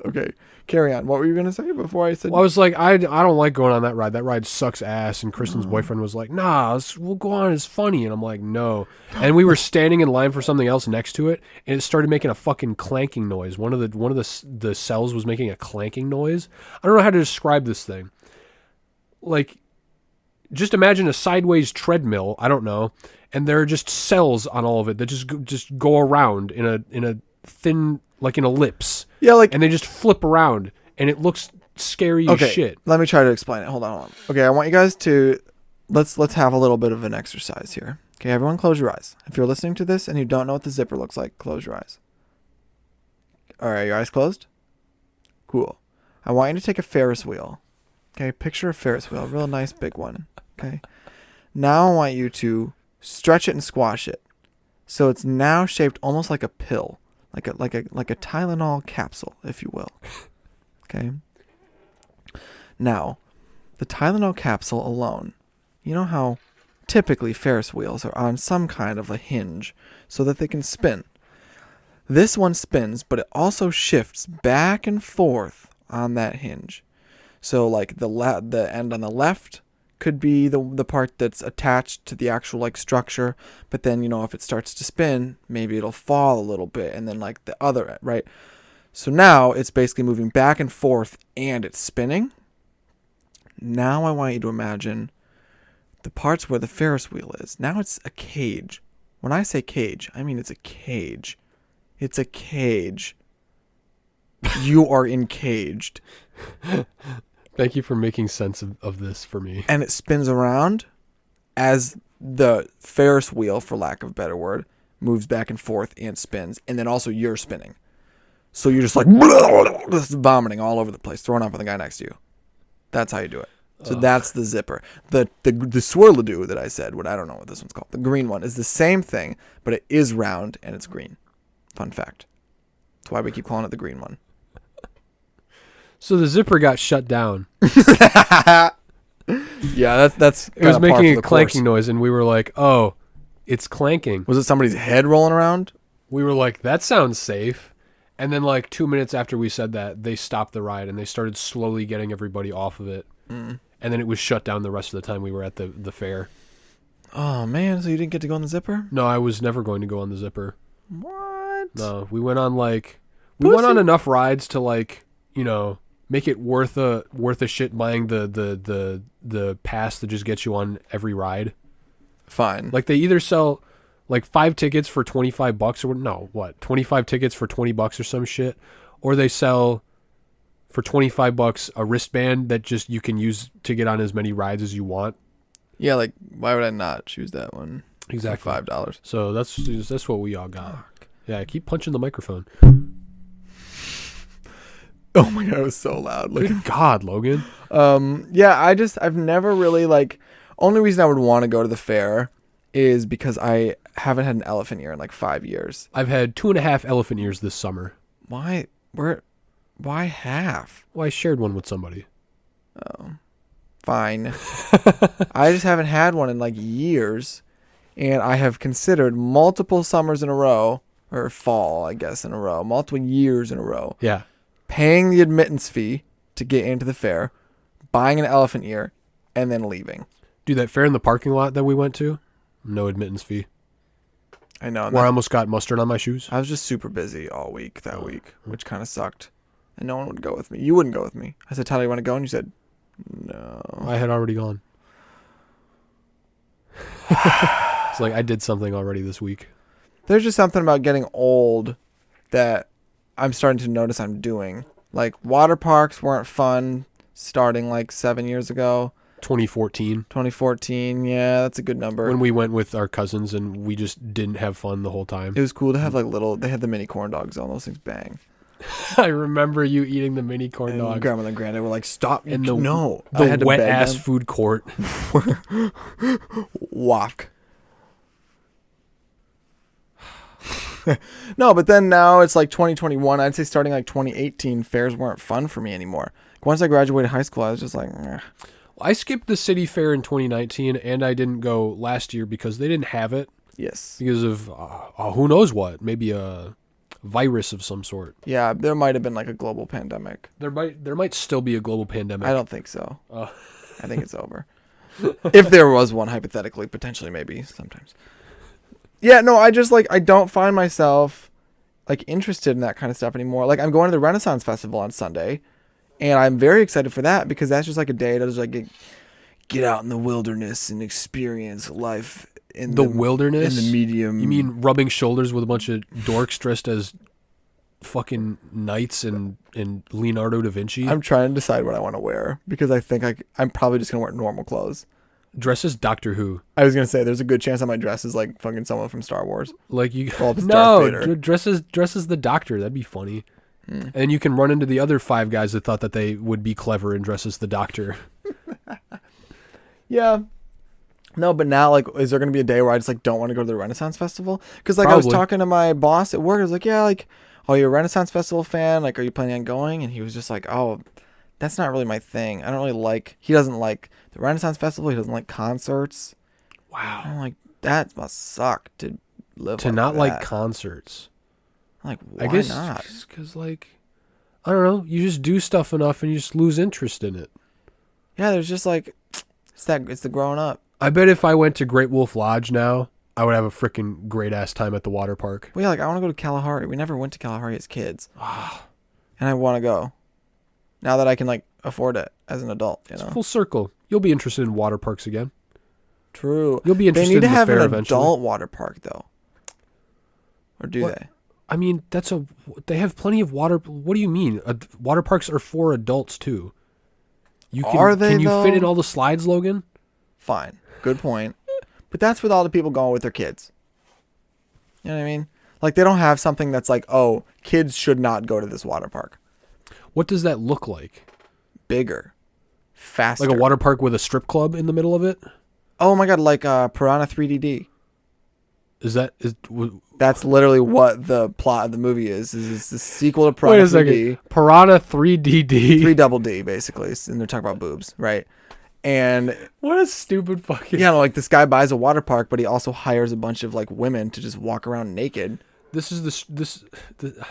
[SPEAKER 1] Okay, carry on. What were you gonna say before I said?
[SPEAKER 2] Well, I was like, I don't like going on that ride. That ride sucks ass. And Kristen's boyfriend was like, nah, we'll go on. It's funny. And I'm like, no. And we were standing in line for something else next to it, and it started making a fucking clanking noise. One of the cells was making a clanking noise. I don't know how to describe this thing. Like, just imagine a sideways treadmill. I don't know, and there are just cells on all of it that just go around in a thin, like an ellipse.
[SPEAKER 1] Yeah, like,
[SPEAKER 2] And they just flip around, and it looks scary as shit.
[SPEAKER 1] let me try to explain it. Hold on. Okay, I want you guys to let's have a little bit of an exercise here. Okay, everyone, close your eyes. If you're listening to this and you don't know what the zipper looks like, close your eyes. All right, your eyes closed. Cool. I want you to take a Ferris wheel. Okay, picture a Ferris wheel, a real nice big one. Okay. Now I want you to stretch it and squash it, so it's now shaped almost like a pill. like a Tylenol capsule, if you will. Okay. Now, the Tylenol capsule alone, you know how typically Ferris wheels are on some kind of a hinge so that they can spin. This one spins, but it also shifts back and forth on that hinge. So like the end on the left could be the part that's attached to the actual like structure, but then if it starts to spin, maybe it'll fall a little bit, and then like the other end, right? So now it's basically moving back and forth and it's spinning. Now I want you to imagine the parts where the Ferris wheel is. Now it's a cage. When I say cage, I mean it's a cage. It's a cage. You are encaged.
[SPEAKER 2] Thank you for making sense of this for me.
[SPEAKER 1] And it spins around as the Ferris wheel, for lack of a better word, moves back and forth and spins. And then also you're spinning. So you're just like just vomiting all over the place, throwing up on the guy next to you. That's how you do it. So that's the zipper. The swirladoo that I said, what I don't know what this one's called. The green one is the same thing, but it is round and it's green. Fun fact. That's why we keep calling it the green one.
[SPEAKER 2] So the zipper got shut down.
[SPEAKER 1] Yeah, that's
[SPEAKER 2] it was making a clanking noise, and we were like, "Oh, it's clanking."
[SPEAKER 1] Was it somebody's head rolling around?
[SPEAKER 2] We were like, "That sounds safe." And then like 2 minutes after we said that, they stopped the ride and they started slowly getting everybody off of it. And then it was shut down the rest of the time we were at the fair.
[SPEAKER 1] Oh man, so you didn't get to go on the zipper?
[SPEAKER 2] No, I was never going to go on the zipper.
[SPEAKER 1] What?
[SPEAKER 2] No, we went on went on enough rides to make it worth a shit buying the pass that just gets you on every ride.
[SPEAKER 1] Fine.
[SPEAKER 2] Like they either sell like 5 tickets for $25 or no, what? 25 tickets for $20 or some shit, or they sell for $25 a wristband that just you can use to get on as many rides as you want.
[SPEAKER 1] Yeah, like why would I not choose that one?
[SPEAKER 2] Exactly.
[SPEAKER 1] For $5.
[SPEAKER 2] So that's what we all got.
[SPEAKER 1] Fuck.
[SPEAKER 2] Yeah, I keep punching the microphone.
[SPEAKER 1] Oh my god, it was so loud.
[SPEAKER 2] Good God, Logan.
[SPEAKER 1] Yeah, I've never really only reason I would want to go to the fair is because I haven't had an elephant ear in like 5 years.
[SPEAKER 2] I've had 2.5 elephant ears this summer.
[SPEAKER 1] Why half?
[SPEAKER 2] Well, I shared one with somebody.
[SPEAKER 1] Oh, fine. I just haven't had one in like years, and I have considered multiple summers in a row, or fall, I guess, in a row, multiple years in a row.
[SPEAKER 2] Yeah.
[SPEAKER 1] Paying the admittance fee to get into the fair, buying an elephant ear, and then leaving.
[SPEAKER 2] Dude, that fair in the parking lot that we went to, no admittance fee.
[SPEAKER 1] I know.
[SPEAKER 2] Where I almost got mustard on my shoes.
[SPEAKER 1] I was just super busy all week that week, which kind of sucked. And no one would go with me. You wouldn't go with me. I said, Tyler, you want to go? And you said, no.
[SPEAKER 2] I had already gone. It's like I did something already this week.
[SPEAKER 1] There's just something about getting old that I'm starting to notice I'm doing. Like water parks weren't fun starting like 7 years ago.
[SPEAKER 2] 2014,
[SPEAKER 1] yeah, that's a good number.
[SPEAKER 2] When we went with our cousins and we just didn't have fun the whole time.
[SPEAKER 1] It was cool to have they had the mini corn dogs, all those things bang.
[SPEAKER 2] I remember you eating the mini corn dogs.
[SPEAKER 1] Grandma and Granddad were like, stop.
[SPEAKER 2] In
[SPEAKER 1] no.
[SPEAKER 2] The wet ass food court.
[SPEAKER 1] Walk. No, but then now it's like 2021. I'd say starting like 2018, fairs weren't fun for me anymore. Once I graduated high school, I was just like, eh.
[SPEAKER 2] I skipped the city fair in 2019, and I didn't go last year because they didn't have it.
[SPEAKER 1] Yes.
[SPEAKER 2] Because of who knows what, maybe a virus of some sort.
[SPEAKER 1] Yeah, there might have been like a global pandemic.
[SPEAKER 2] There might still be a global pandemic.
[SPEAKER 1] I don't think so. I think it's over. If there was one, hypothetically, potentially, maybe sometimes. Yeah, no, I just I don't find myself interested in that kind of stuff anymore. Like I'm going to the Renaissance Festival on Sunday, and I'm very excited for that because that's just like a day to just get out in the wilderness and experience life in
[SPEAKER 2] the wilderness,
[SPEAKER 1] in the medium.
[SPEAKER 2] You mean rubbing shoulders with a bunch of dorks dressed as fucking knights and Leonardo da Vinci?
[SPEAKER 1] I'm trying to decide what I want to wear because I think I'm probably just gonna wear normal clothes.
[SPEAKER 2] Dress as Doctor Who.
[SPEAKER 1] I was gonna say there's a good chance I might dress as like fucking someone from Star Wars.
[SPEAKER 2] Like you,
[SPEAKER 1] no,
[SPEAKER 2] dress as the Doctor. That'd be funny. And you can run into the other 5 guys that thought that they would be clever and dress as the Doctor.
[SPEAKER 1] Yeah. No, but now is there gonna be a day where I just don't want to go to the Renaissance Festival? Because I was talking to my boss at work. I was like, yeah, "Oh, you're a Renaissance Festival fan? Like, are you planning on going?" And he was just like, "Oh, that's not really my thing. I don't really like." He doesn't like the Renaissance Festival. He doesn't like concerts.
[SPEAKER 2] Wow.
[SPEAKER 1] I'm like, that must suck to live
[SPEAKER 2] To
[SPEAKER 1] like
[SPEAKER 2] not
[SPEAKER 1] that.
[SPEAKER 2] like concerts.
[SPEAKER 1] I'm like, why
[SPEAKER 2] I guess
[SPEAKER 1] not?
[SPEAKER 2] because, like, I don't know. You just do stuff enough and you just lose interest in it.
[SPEAKER 1] Yeah, there's just like, it's the growing up.
[SPEAKER 2] I bet if I went to Great Wolf Lodge now, I would have a freaking great ass time at the water park.
[SPEAKER 1] Well, yeah, like I want to go to Kalahari. We never went to Kalahari as kids, and I want to go. Now that I can like afford it as an adult, you
[SPEAKER 2] It's
[SPEAKER 1] know.
[SPEAKER 2] full circle. You'll be interested in water parks again.
[SPEAKER 1] True.
[SPEAKER 2] You'll be
[SPEAKER 1] They
[SPEAKER 2] interested
[SPEAKER 1] need to
[SPEAKER 2] in the
[SPEAKER 1] have
[SPEAKER 2] fair
[SPEAKER 1] an
[SPEAKER 2] eventually.
[SPEAKER 1] adult water park though, or do
[SPEAKER 2] What?
[SPEAKER 1] they?
[SPEAKER 2] I mean, they have plenty of water. What do you mean? Water parks are for adults too.
[SPEAKER 1] Are they,
[SPEAKER 2] Can you fit
[SPEAKER 1] though?
[SPEAKER 2] in all the slides, Logan?
[SPEAKER 1] Fine, good point. But that's with all the people going with their kids. You know what I mean? Like they don't have something that's like, oh, kids should not go to this water park.
[SPEAKER 2] What does that look like?
[SPEAKER 1] Bigger, faster.
[SPEAKER 2] Like a water park with a strip club in the middle of it?
[SPEAKER 1] Oh my god, like Piranha 3DD. That's literally what the plot of the movie is. It's the sequel to Piranha
[SPEAKER 2] Wait a
[SPEAKER 1] 3D.
[SPEAKER 2] second. Piranha 3DD.
[SPEAKER 1] 3 double D, basically. And they're talking about boobs, right? And
[SPEAKER 2] What a stupid fucking.
[SPEAKER 1] yeah, like this guy buys a water park, but he also hires a bunch of like women to just walk around naked.
[SPEAKER 2] This is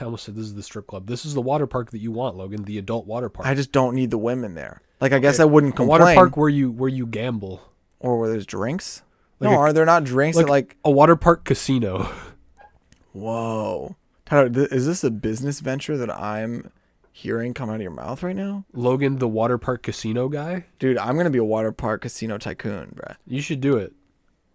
[SPEAKER 2] I almost said this is the strip club. This is the water park that you want, Logan. The adult water park.
[SPEAKER 1] I just don't need the women there. Like I guess I wouldn't
[SPEAKER 2] a
[SPEAKER 1] complain.
[SPEAKER 2] water park where you gamble.
[SPEAKER 1] Or where there's drinks.
[SPEAKER 2] Like
[SPEAKER 1] No,
[SPEAKER 2] a-
[SPEAKER 1] are there not drinks at like?
[SPEAKER 2] a water park casino.
[SPEAKER 1] Whoa, Tyler, is this a business venture that I'm hearing come out of your mouth right now?
[SPEAKER 2] Logan, the water park casino guy.
[SPEAKER 1] Dude, I'm gonna be a water park casino tycoon, bruh.
[SPEAKER 2] You should do it.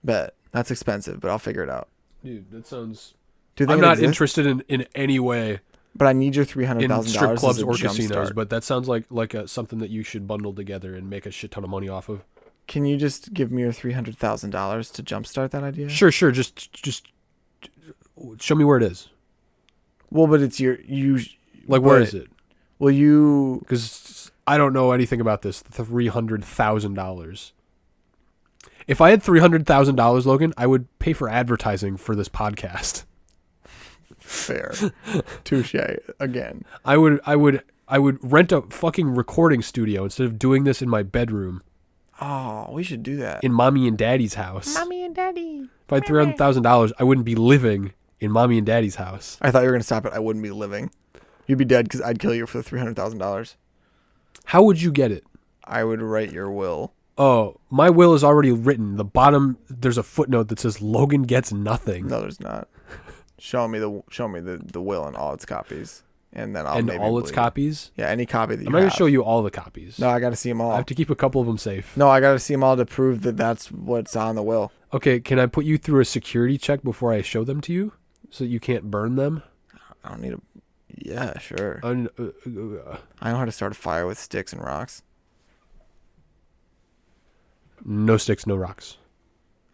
[SPEAKER 1] Bet that's expensive, but I'll figure it out.
[SPEAKER 2] Dude, that sounds.
[SPEAKER 1] Do you think
[SPEAKER 2] I'm
[SPEAKER 1] it
[SPEAKER 2] not
[SPEAKER 1] exists?
[SPEAKER 2] interested in any way
[SPEAKER 1] But I need your
[SPEAKER 2] in strip
[SPEAKER 1] $300,000
[SPEAKER 2] clubs
[SPEAKER 1] as a
[SPEAKER 2] or
[SPEAKER 1] jump
[SPEAKER 2] casinos,
[SPEAKER 1] start.
[SPEAKER 2] but that sounds like something that you should bundle together and make a shit ton of money off of.
[SPEAKER 1] Can you just give me your $300,000 to jumpstart that idea?
[SPEAKER 2] Sure. Just show me where it is.
[SPEAKER 1] Well, but it's you.
[SPEAKER 2] Like, where is it?
[SPEAKER 1] Will you?
[SPEAKER 2] Because I don't know anything about this. $300,000. If I had $300,000, Logan, I would pay for advertising for this podcast.
[SPEAKER 1] Fair. Touche. Again.
[SPEAKER 2] I would rent a fucking recording studio instead of doing this in my bedroom
[SPEAKER 1] Oh, we should do that.
[SPEAKER 2] in mommy and daddy's house.
[SPEAKER 1] Mommy and Daddy.
[SPEAKER 2] If I had $300,000, I wouldn't be living in mommy and daddy's house.
[SPEAKER 1] I thought you were gonna stop it. I wouldn't be living. You'd be dead because I'd kill you for the $300,000.
[SPEAKER 2] How would you get it?
[SPEAKER 1] I would write your will.
[SPEAKER 2] Oh, my will is already written. The bottom, there's a footnote that says Logan gets nothing.
[SPEAKER 1] No, there's not. Show me the will and all its copies, and then I'll
[SPEAKER 2] And
[SPEAKER 1] maybe
[SPEAKER 2] all its
[SPEAKER 1] believe it.
[SPEAKER 2] copies?
[SPEAKER 1] Yeah, any copy that you
[SPEAKER 2] I'm not going
[SPEAKER 1] have.
[SPEAKER 2] to show you all the copies.
[SPEAKER 1] No, I got to see them all.
[SPEAKER 2] I have to keep a couple of them safe.
[SPEAKER 1] No, I got to see them all to prove that that's what's on the will.
[SPEAKER 2] Okay, can I put you through a security check before I show them to you? So that you can't burn them?
[SPEAKER 1] I don't need a. Yeah, sure.
[SPEAKER 2] Uh,
[SPEAKER 1] I know how to start a fire with sticks and rocks.
[SPEAKER 2] no sticks, no rocks.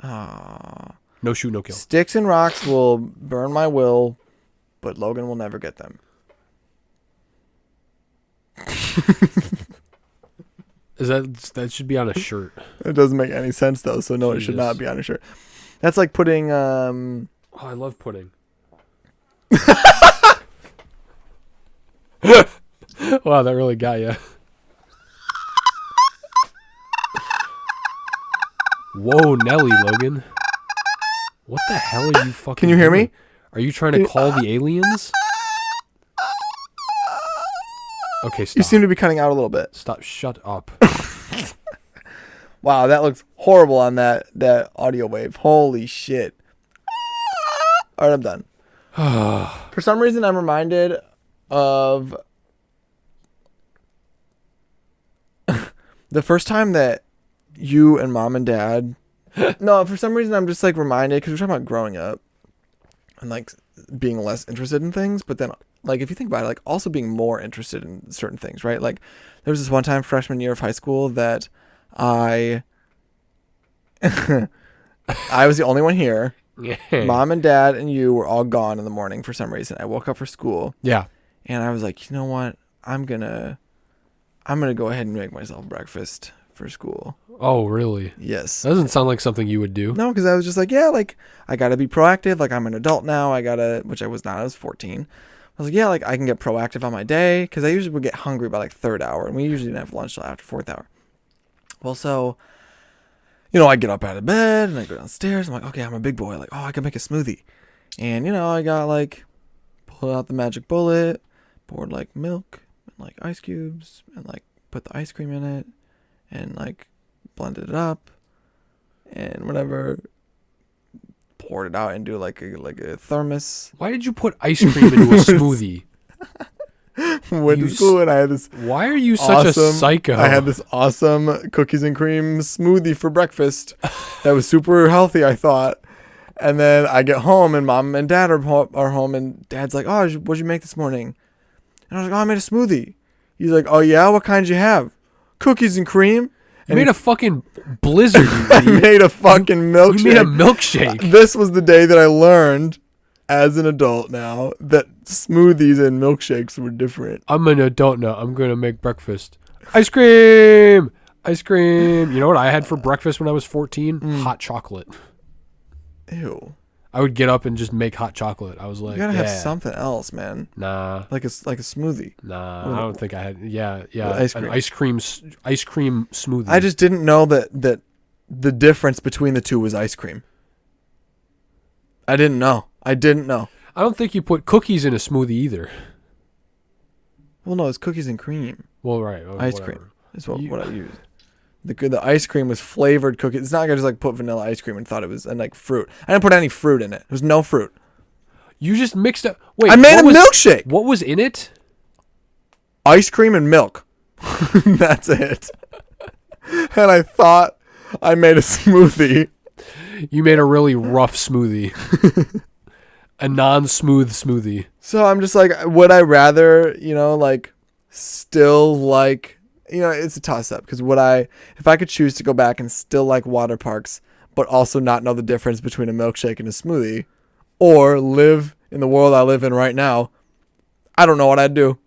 [SPEAKER 1] Ah.
[SPEAKER 2] No shoot, no kill.
[SPEAKER 1] Sticks and rocks will burn my will, but Logan will never get them.
[SPEAKER 2] Is that should be on a shirt?
[SPEAKER 1] It doesn't make any sense though, so no, it should
[SPEAKER 2] Jesus.
[SPEAKER 1] not be on a shirt. That's like putting
[SPEAKER 2] Oh, I love pudding. Wow, that really got you. Whoa, Nelly, Logan. What the hell are you fucking
[SPEAKER 1] Can you hear
[SPEAKER 2] doing?
[SPEAKER 1] me?
[SPEAKER 2] Are you trying to call the aliens? Okay, stop.
[SPEAKER 1] You seem to be cutting out a little bit.
[SPEAKER 2] Stop. Shut up.
[SPEAKER 1] Wow, that looks horrible on that audio wave. Holy shit. All right, I'm done. For some reason, I'm reminded of the first time that you and mom and dad. No, for some reason, I'm just like reminded because we're talking about growing up and like being less interested in things. But then, like, if you think about it, like also being more interested in certain things, right? Like, there was this one time freshman year of high school that I was the only one here. Mom and dad and you were all gone in the morning for some reason. I woke up for school.
[SPEAKER 2] Yeah.
[SPEAKER 1] And I was like, you know what? I'm gonna go ahead and make myself breakfast for school.
[SPEAKER 2] Oh, really?
[SPEAKER 1] Yes.
[SPEAKER 2] That doesn't sound like something you would do.
[SPEAKER 1] No, because I was just like, yeah, like I gotta be proactive. Like I'm an adult now. Which I was not. I was 14. I was like, yeah, like I can get proactive on my day because I usually would get hungry by like third hour, and we usually didn't have lunch till after fourth hour. Well, so I get up out of bed and I go downstairs. I'm like, okay, I'm a big boy. Like, oh, I can make a smoothie, and I got like pulled out the magic bullet, poured like milk and like ice cubes, and like put the ice cream in it, and like blended it up, and whatever. Poured it out into like a thermos.
[SPEAKER 2] Why did you put ice cream into a smoothie?
[SPEAKER 1] Went to school and I had this.
[SPEAKER 2] Why are you such a psycho?
[SPEAKER 1] I had this awesome cookies and cream smoothie for breakfast that was super healthy, I thought. And then I get home and mom and dad are home, and dad's like, "Oh, what'd you make this morning?" And I was like, "Oh, I made a smoothie." He's like, "Oh yeah, what kind did you have?" "Cookies and cream."
[SPEAKER 2] You made a fucking blizzard, you
[SPEAKER 1] I
[SPEAKER 2] idiot.
[SPEAKER 1] made a fucking milkshake.
[SPEAKER 2] You made a milkshake.
[SPEAKER 1] This was the day that I learned, as an adult now, that smoothies and milkshakes were different.
[SPEAKER 2] I'm an adult now. I'm going to make breakfast. Ice cream! Ice cream! You know what I had for breakfast when I was 14? Hot chocolate.
[SPEAKER 1] Ew.
[SPEAKER 2] I would get up and just make hot chocolate. I was like,
[SPEAKER 1] You gotta have something else, man.
[SPEAKER 2] Nah.
[SPEAKER 1] Like a smoothie.
[SPEAKER 2] Nah, I don't think I had. Yeah.
[SPEAKER 1] Ice cream.
[SPEAKER 2] An ice cream smoothie.
[SPEAKER 1] I just didn't know that the difference between the two was ice cream. I didn't know.
[SPEAKER 2] I don't think you put cookies in a smoothie either.
[SPEAKER 1] Well, no, it's cookies and cream.
[SPEAKER 2] Well, right.
[SPEAKER 1] Ice cream is what I used. The ice cream was flavored cookies. It's not like I just like put vanilla ice cream and thought it was, and like fruit. I didn't put any fruit in it. There was no fruit.
[SPEAKER 2] You just mixed up. Wait,
[SPEAKER 1] I made a milkshake.
[SPEAKER 2] What was in it?
[SPEAKER 1] Ice cream and milk. That's it. And I thought I made a smoothie.
[SPEAKER 2] You made a really rough smoothie. A non-smooth smoothie.
[SPEAKER 1] So I'm just like, would I rather, like, still like, it's a toss-up. Because if I could choose to go back and still like water parks, but also not know the difference between a milkshake and a smoothie, or live in the world I live in right now, I don't know what I'd do.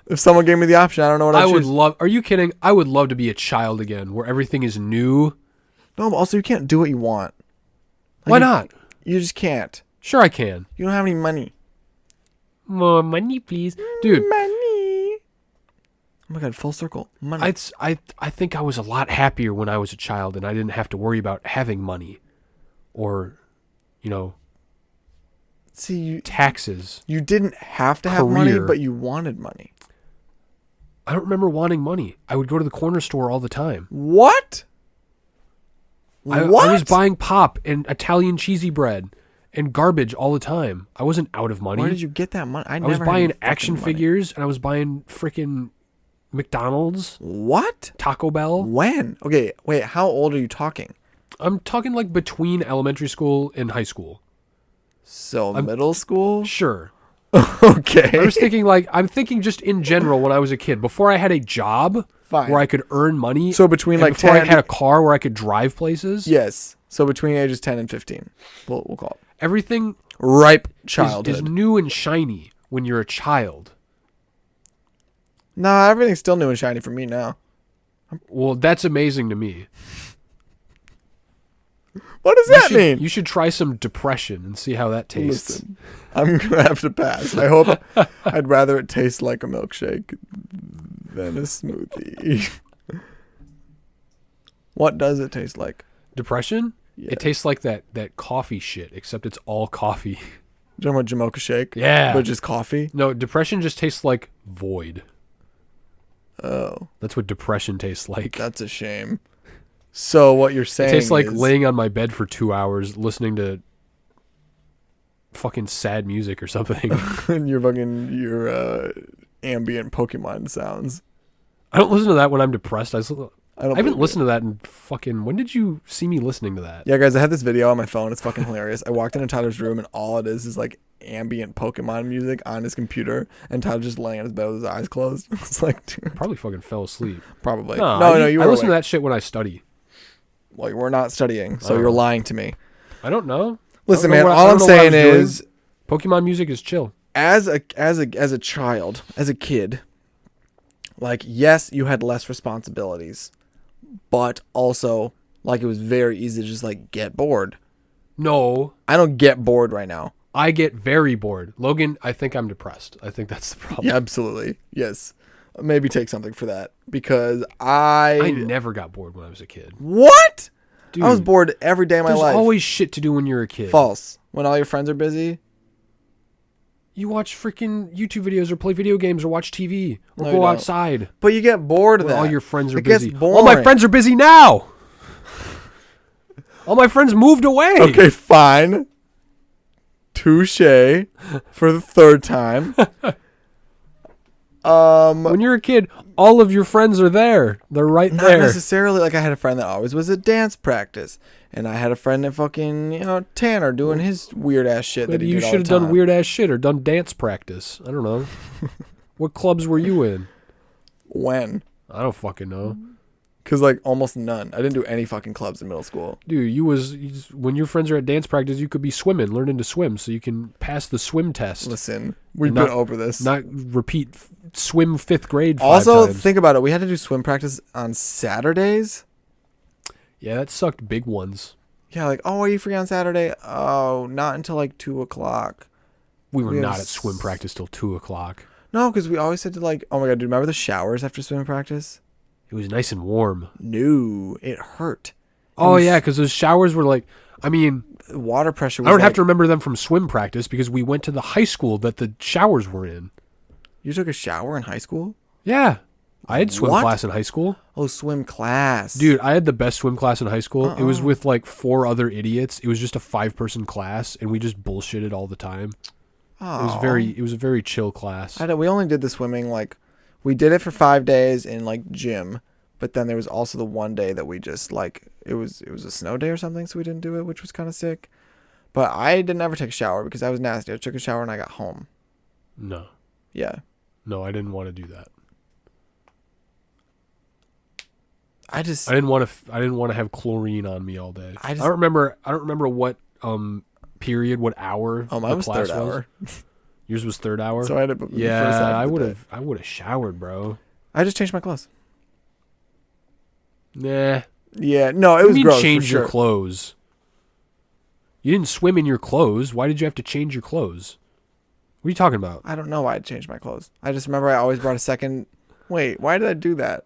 [SPEAKER 1] If someone gave me the option, I don't know what I'd choose.
[SPEAKER 2] Are you kidding? I would love to be a child again, where everything is new.
[SPEAKER 1] No, but also you can't do what you want.
[SPEAKER 2] Why not?
[SPEAKER 1] You just can't.
[SPEAKER 2] Sure I can.
[SPEAKER 1] You don't have any money.
[SPEAKER 2] More money, please. Dude.
[SPEAKER 1] Money. Oh my God, full circle. Money.
[SPEAKER 2] I think I was a lot happier when I was a child and I didn't have to worry about having money or, taxes.
[SPEAKER 1] You didn't have to have money, but you wanted money.
[SPEAKER 2] I don't remember wanting money. I would go to the corner store all the time.
[SPEAKER 1] What?
[SPEAKER 2] I was buying pop and Italian cheesy bread and garbage all the time. I wasn't out of money.
[SPEAKER 1] Where did you get that money?
[SPEAKER 2] I was buying action figures and I was buying freaking McDonald's.
[SPEAKER 1] What?
[SPEAKER 2] Taco Bell.
[SPEAKER 1] When? Okay, wait, how old are you talking?
[SPEAKER 2] I'm talking like between elementary school and high school.
[SPEAKER 1] So middle school?
[SPEAKER 2] Sure.
[SPEAKER 1] Okay.
[SPEAKER 2] I'm thinking just in general when I was a kid, before I had a job where I could earn money.
[SPEAKER 1] So between like
[SPEAKER 2] before 10, I had a car where I could drive places.
[SPEAKER 1] Yes. So between ages 10 and 15, we'll call it.
[SPEAKER 2] Everything
[SPEAKER 1] ripe childhood
[SPEAKER 2] is new and shiny when you're a child.
[SPEAKER 1] Nah, everything's still new and shiny for me now.
[SPEAKER 2] Well, that's amazing to me.
[SPEAKER 1] What does that mean?
[SPEAKER 2] You should try some depression and see how that tastes.
[SPEAKER 1] Listen, I'm going to have to pass. I hope I'd rather it taste like a milkshake than a smoothie. What does it taste like?
[SPEAKER 2] Depression?
[SPEAKER 1] Yeah.
[SPEAKER 2] It tastes like that coffee shit, except it's all coffee.
[SPEAKER 1] You talking about Jamocha shake?
[SPEAKER 2] Yeah.
[SPEAKER 1] But just coffee?
[SPEAKER 2] No, depression just tastes like void.
[SPEAKER 1] Oh.
[SPEAKER 2] That's what depression tastes like.
[SPEAKER 1] That's a shame. So what you're saying
[SPEAKER 2] it tastes like laying on my bed for 2 hours listening to fucking sad music or something.
[SPEAKER 1] your ambient Pokemon sounds.
[SPEAKER 2] I don't listen to that when I'm depressed. I haven't listened to that in fucking... When did you see me listening to that?
[SPEAKER 1] Yeah, guys, I had this video on my phone. It's fucking hilarious. I walked into Tyler's room and all it is like ambient Pokemon music on his computer, and Tyler just laying on his bed with his eyes closed. It's like, dude.
[SPEAKER 2] Probably fucking fell asleep.
[SPEAKER 1] Probably.
[SPEAKER 2] No,
[SPEAKER 1] you
[SPEAKER 2] I
[SPEAKER 1] were
[SPEAKER 2] listen to that shit when I study.
[SPEAKER 1] Well, you were not studying, so you're lying to me.
[SPEAKER 2] I don't know.
[SPEAKER 1] Listen, man, all I'm saying is
[SPEAKER 2] Pokemon music is chill.
[SPEAKER 1] As a child, as a kid, like, yes, you had less responsibilities, but also like it was very easy to just like get bored.
[SPEAKER 2] No.
[SPEAKER 1] I don't get bored right now.
[SPEAKER 2] I get very bored. Logan, I think I'm depressed. I think that's the problem.
[SPEAKER 1] Yeah, absolutely. Yes. Maybe take something for that because
[SPEAKER 2] I never got bored when I was a kid.
[SPEAKER 1] What?
[SPEAKER 2] Dude,
[SPEAKER 1] I was bored every day of my life.
[SPEAKER 2] There's always shit to do when you're a kid.
[SPEAKER 1] False. When all your friends are busy.
[SPEAKER 2] You watch freaking YouTube videos or play video games or watch TV or
[SPEAKER 1] No,
[SPEAKER 2] go
[SPEAKER 1] you don't.
[SPEAKER 2] outside.
[SPEAKER 1] But you get bored of
[SPEAKER 2] When
[SPEAKER 1] that.
[SPEAKER 2] all your friends are
[SPEAKER 1] It
[SPEAKER 2] busy.
[SPEAKER 1] gets boring.
[SPEAKER 2] All my friends are busy now. All my friends moved away.
[SPEAKER 1] Okay, fine. Touche for the third time.
[SPEAKER 2] When you're a kid, all of your friends are there. They're right
[SPEAKER 1] Not
[SPEAKER 2] there.
[SPEAKER 1] necessarily. Like I had a friend that always was at dance practice, and I had a friend that fucking Tanner doing his weird ass shit.
[SPEAKER 2] Maybe
[SPEAKER 1] that he
[SPEAKER 2] you
[SPEAKER 1] did all
[SPEAKER 2] should have
[SPEAKER 1] the time.
[SPEAKER 2] done weird ass shit or done dance practice. I don't know. What clubs were you in?
[SPEAKER 1] When?
[SPEAKER 2] I don't fucking know.
[SPEAKER 1] Cause like almost none. I didn't do any fucking clubs in middle school.
[SPEAKER 2] Dude, when your friends are at dance practice, you could be swimming, learning to swim, so you can pass the swim test.
[SPEAKER 1] Listen, we've
[SPEAKER 2] Not-
[SPEAKER 1] been over this.
[SPEAKER 2] Not repeat swim 5th grade 5
[SPEAKER 1] Also,
[SPEAKER 2] times.
[SPEAKER 1] think about it. We had to do swim practice on Saturdays.
[SPEAKER 2] Yeah, that sucked big ones.
[SPEAKER 1] Yeah, like, oh, are you free on Saturday? Oh, not until like 2:00.
[SPEAKER 2] We were
[SPEAKER 1] We
[SPEAKER 2] not
[SPEAKER 1] have
[SPEAKER 2] at swim practice till 2:00.
[SPEAKER 1] No, because we always said to like, oh my god, do you remember the showers after swim practice?
[SPEAKER 2] It was nice and warm.
[SPEAKER 1] No, it hurt.
[SPEAKER 2] Oh, yeah, because those showers were like, I mean,
[SPEAKER 1] The water pressure was
[SPEAKER 2] I don't have
[SPEAKER 1] like-
[SPEAKER 2] to remember them from swim practice because we went to the high school that the showers were in.
[SPEAKER 1] You took a shower in high school?
[SPEAKER 2] Yeah. I had swim
[SPEAKER 1] What?
[SPEAKER 2] class in high school.
[SPEAKER 1] Oh, swim class.
[SPEAKER 2] Dude, I had the best swim class in high school. It was with like 4 other idiots. It was just a 5-person class, and we just bullshitted all the time.
[SPEAKER 1] Oh.
[SPEAKER 2] It was a very chill class.
[SPEAKER 1] We only did the swimming, like, we did it for 5 days in, like, gym. But then there was also the one day that we just, like, it was a snow day or something, so we didn't do it, which was kind of sick. But I didn't ever take a shower because I was nasty. I took a shower and I got home.
[SPEAKER 2] No.
[SPEAKER 1] Yeah.
[SPEAKER 2] No, I didn't want to do that.
[SPEAKER 1] I just...
[SPEAKER 2] I didn't want to have chlorine on me all day.
[SPEAKER 1] I
[SPEAKER 2] don't remember what period, what hour.
[SPEAKER 1] Oh, mine
[SPEAKER 2] the
[SPEAKER 1] was
[SPEAKER 2] class
[SPEAKER 1] third hour.
[SPEAKER 2] Yours was third hour.
[SPEAKER 1] So I had to... the first
[SPEAKER 2] Yeah,
[SPEAKER 1] half
[SPEAKER 2] I
[SPEAKER 1] of the
[SPEAKER 2] would
[SPEAKER 1] day.
[SPEAKER 2] have. I would have showered, bro.
[SPEAKER 1] I just changed my clothes.
[SPEAKER 2] Nah.
[SPEAKER 1] Yeah, no, it
[SPEAKER 2] You
[SPEAKER 1] was
[SPEAKER 2] mean
[SPEAKER 1] gross.
[SPEAKER 2] change
[SPEAKER 1] for sure.
[SPEAKER 2] your clothes? You didn't swim in your clothes. Why did you have to change your clothes? What are you talking about?
[SPEAKER 1] I don't know why I changed my clothes. I just remember I always brought a second... Wait, why did I do that?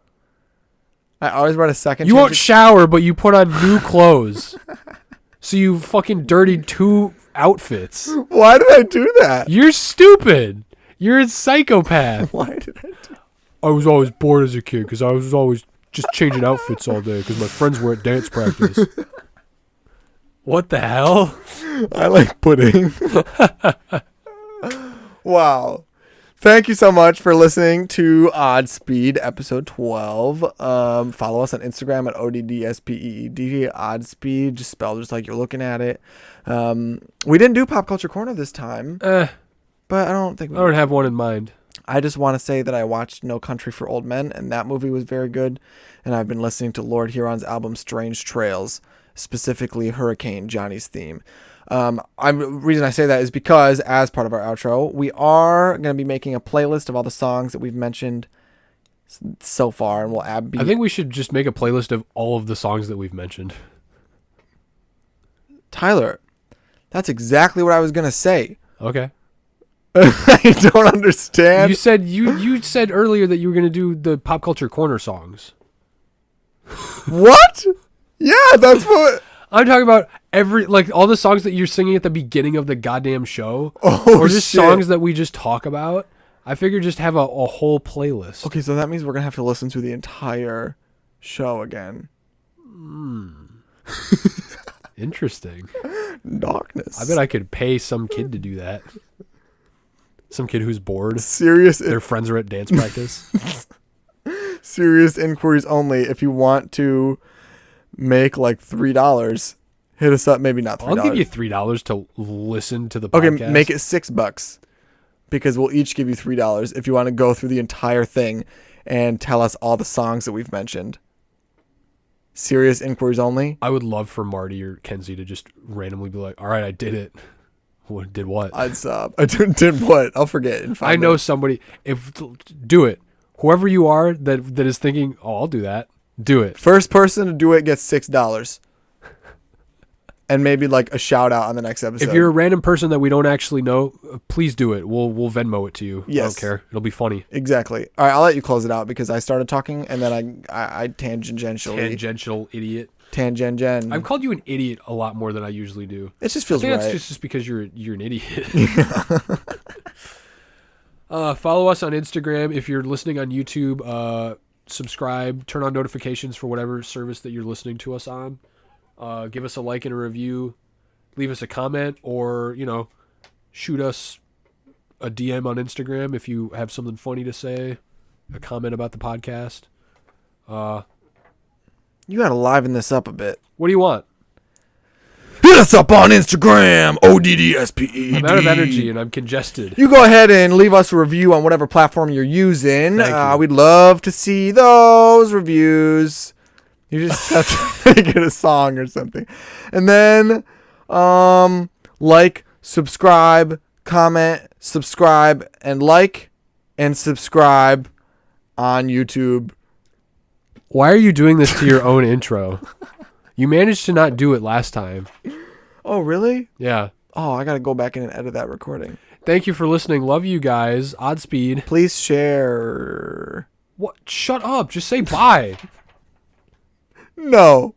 [SPEAKER 1] I always brought a second...
[SPEAKER 2] You won't shower, but you put on new clothes. So you fucking dirtied 2 outfits.
[SPEAKER 1] Why did I do that?
[SPEAKER 2] You're stupid. You're a psychopath.
[SPEAKER 1] Why did I do
[SPEAKER 2] I was always bored as a kid because I was always just changing outfits all day because my friends were at dance practice. What the hell?
[SPEAKER 1] I like pudding. Wow. Thank you so much for listening to Oddspeed, episode 12. Follow us on Instagram at ODDSPEED, Oddspeed, just spelled just like you're looking at it. We didn't do Pop Culture Corner this time, but I don't think
[SPEAKER 2] I don't have one in mind.
[SPEAKER 1] I just want to say that I watched No Country for Old Men, and that movie was very good. And I've been listening to Lord Huron's album Strange Trails, specifically Hurricane Johnny's theme. Reason I say that is because, as part of our outro, we are going to be making a playlist of all the songs that we've mentioned so far, and we'll add.
[SPEAKER 2] I think we should just make a playlist of all of the songs that we've mentioned.
[SPEAKER 1] Tyler, that's exactly what I was going to say.
[SPEAKER 2] Okay.
[SPEAKER 1] I don't understand.
[SPEAKER 2] You said earlier that you were going to do the Pop Culture Corner songs.
[SPEAKER 1] What? Yeah, that's what.
[SPEAKER 2] I'm talking about all the songs that you're singing at the beginning of the goddamn show.
[SPEAKER 1] Oh,
[SPEAKER 2] or just
[SPEAKER 1] shit.
[SPEAKER 2] songs that we just talk about. I figured just have a whole playlist.
[SPEAKER 1] Okay, so that means we're going to have to listen to the entire show again.
[SPEAKER 2] Interesting.
[SPEAKER 1] Darkness.
[SPEAKER 2] I bet I could pay some kid to do that. Some kid who's bored.
[SPEAKER 1] Serious
[SPEAKER 2] Their friends are at dance practice.
[SPEAKER 1] serious inquiries only. If you want to make like $3, hit us up. Maybe not $3.
[SPEAKER 2] I'll give you $3 to listen to the
[SPEAKER 1] Okay,
[SPEAKER 2] podcast.
[SPEAKER 1] make it $6 because we'll each give you $3 if you want to go through the entire thing and tell us all the songs that we've mentioned. Serious inquiries only.
[SPEAKER 2] I would love for Marty or Kenzie to just randomly be like, all right, I did it. What did what?
[SPEAKER 1] I'd stop. I did what? I'll forget in 5
[SPEAKER 2] I know
[SPEAKER 1] minutes.
[SPEAKER 2] somebody. Do it. Whoever you are that is thinking, oh, I'll do that. Do it.
[SPEAKER 1] First person to do it gets $6. and maybe like a shout out on the next episode.
[SPEAKER 2] If you're a random person that we don't actually know, please do it. We'll Venmo it to you.
[SPEAKER 1] Yes.
[SPEAKER 2] I don't care. It'll be funny.
[SPEAKER 1] Exactly. All right, I'll let you close it out because I started talking and then I
[SPEAKER 2] Tangential idiot.
[SPEAKER 1] Tangent.
[SPEAKER 2] I've called you an idiot a lot more than I usually do.
[SPEAKER 1] It just feels
[SPEAKER 2] I think
[SPEAKER 1] right.
[SPEAKER 2] that's just because you're an idiot. Follow us on Instagram. If you're listening on YouTube, subscribe, turn on notifications for whatever service that you're listening to us on. Give us a like and a review. Leave us a comment or, shoot us a DM on Instagram if you have something funny to say, a comment about the podcast.
[SPEAKER 1] You got to liven this up a bit.
[SPEAKER 2] What do you want?
[SPEAKER 1] Hit us up on Instagram, ODDSPED.
[SPEAKER 2] I'm out of energy and I'm congested.
[SPEAKER 1] You go ahead and leave us a review on whatever platform you're using.
[SPEAKER 2] Thank you.
[SPEAKER 1] We'd love to see those reviews. You just have to make it a song or something. And then, like, subscribe, comment, subscribe, and like, and subscribe on YouTube.
[SPEAKER 2] Why are you doing this to your own intro? You managed to not do it last time.
[SPEAKER 1] Oh, really?
[SPEAKER 2] Yeah.
[SPEAKER 1] Oh, I got to go back in and edit that recording.
[SPEAKER 2] Thank you for listening. Love you guys. Oddspeed.
[SPEAKER 1] Please share.
[SPEAKER 2] What? Shut up. Just say bye.
[SPEAKER 1] No.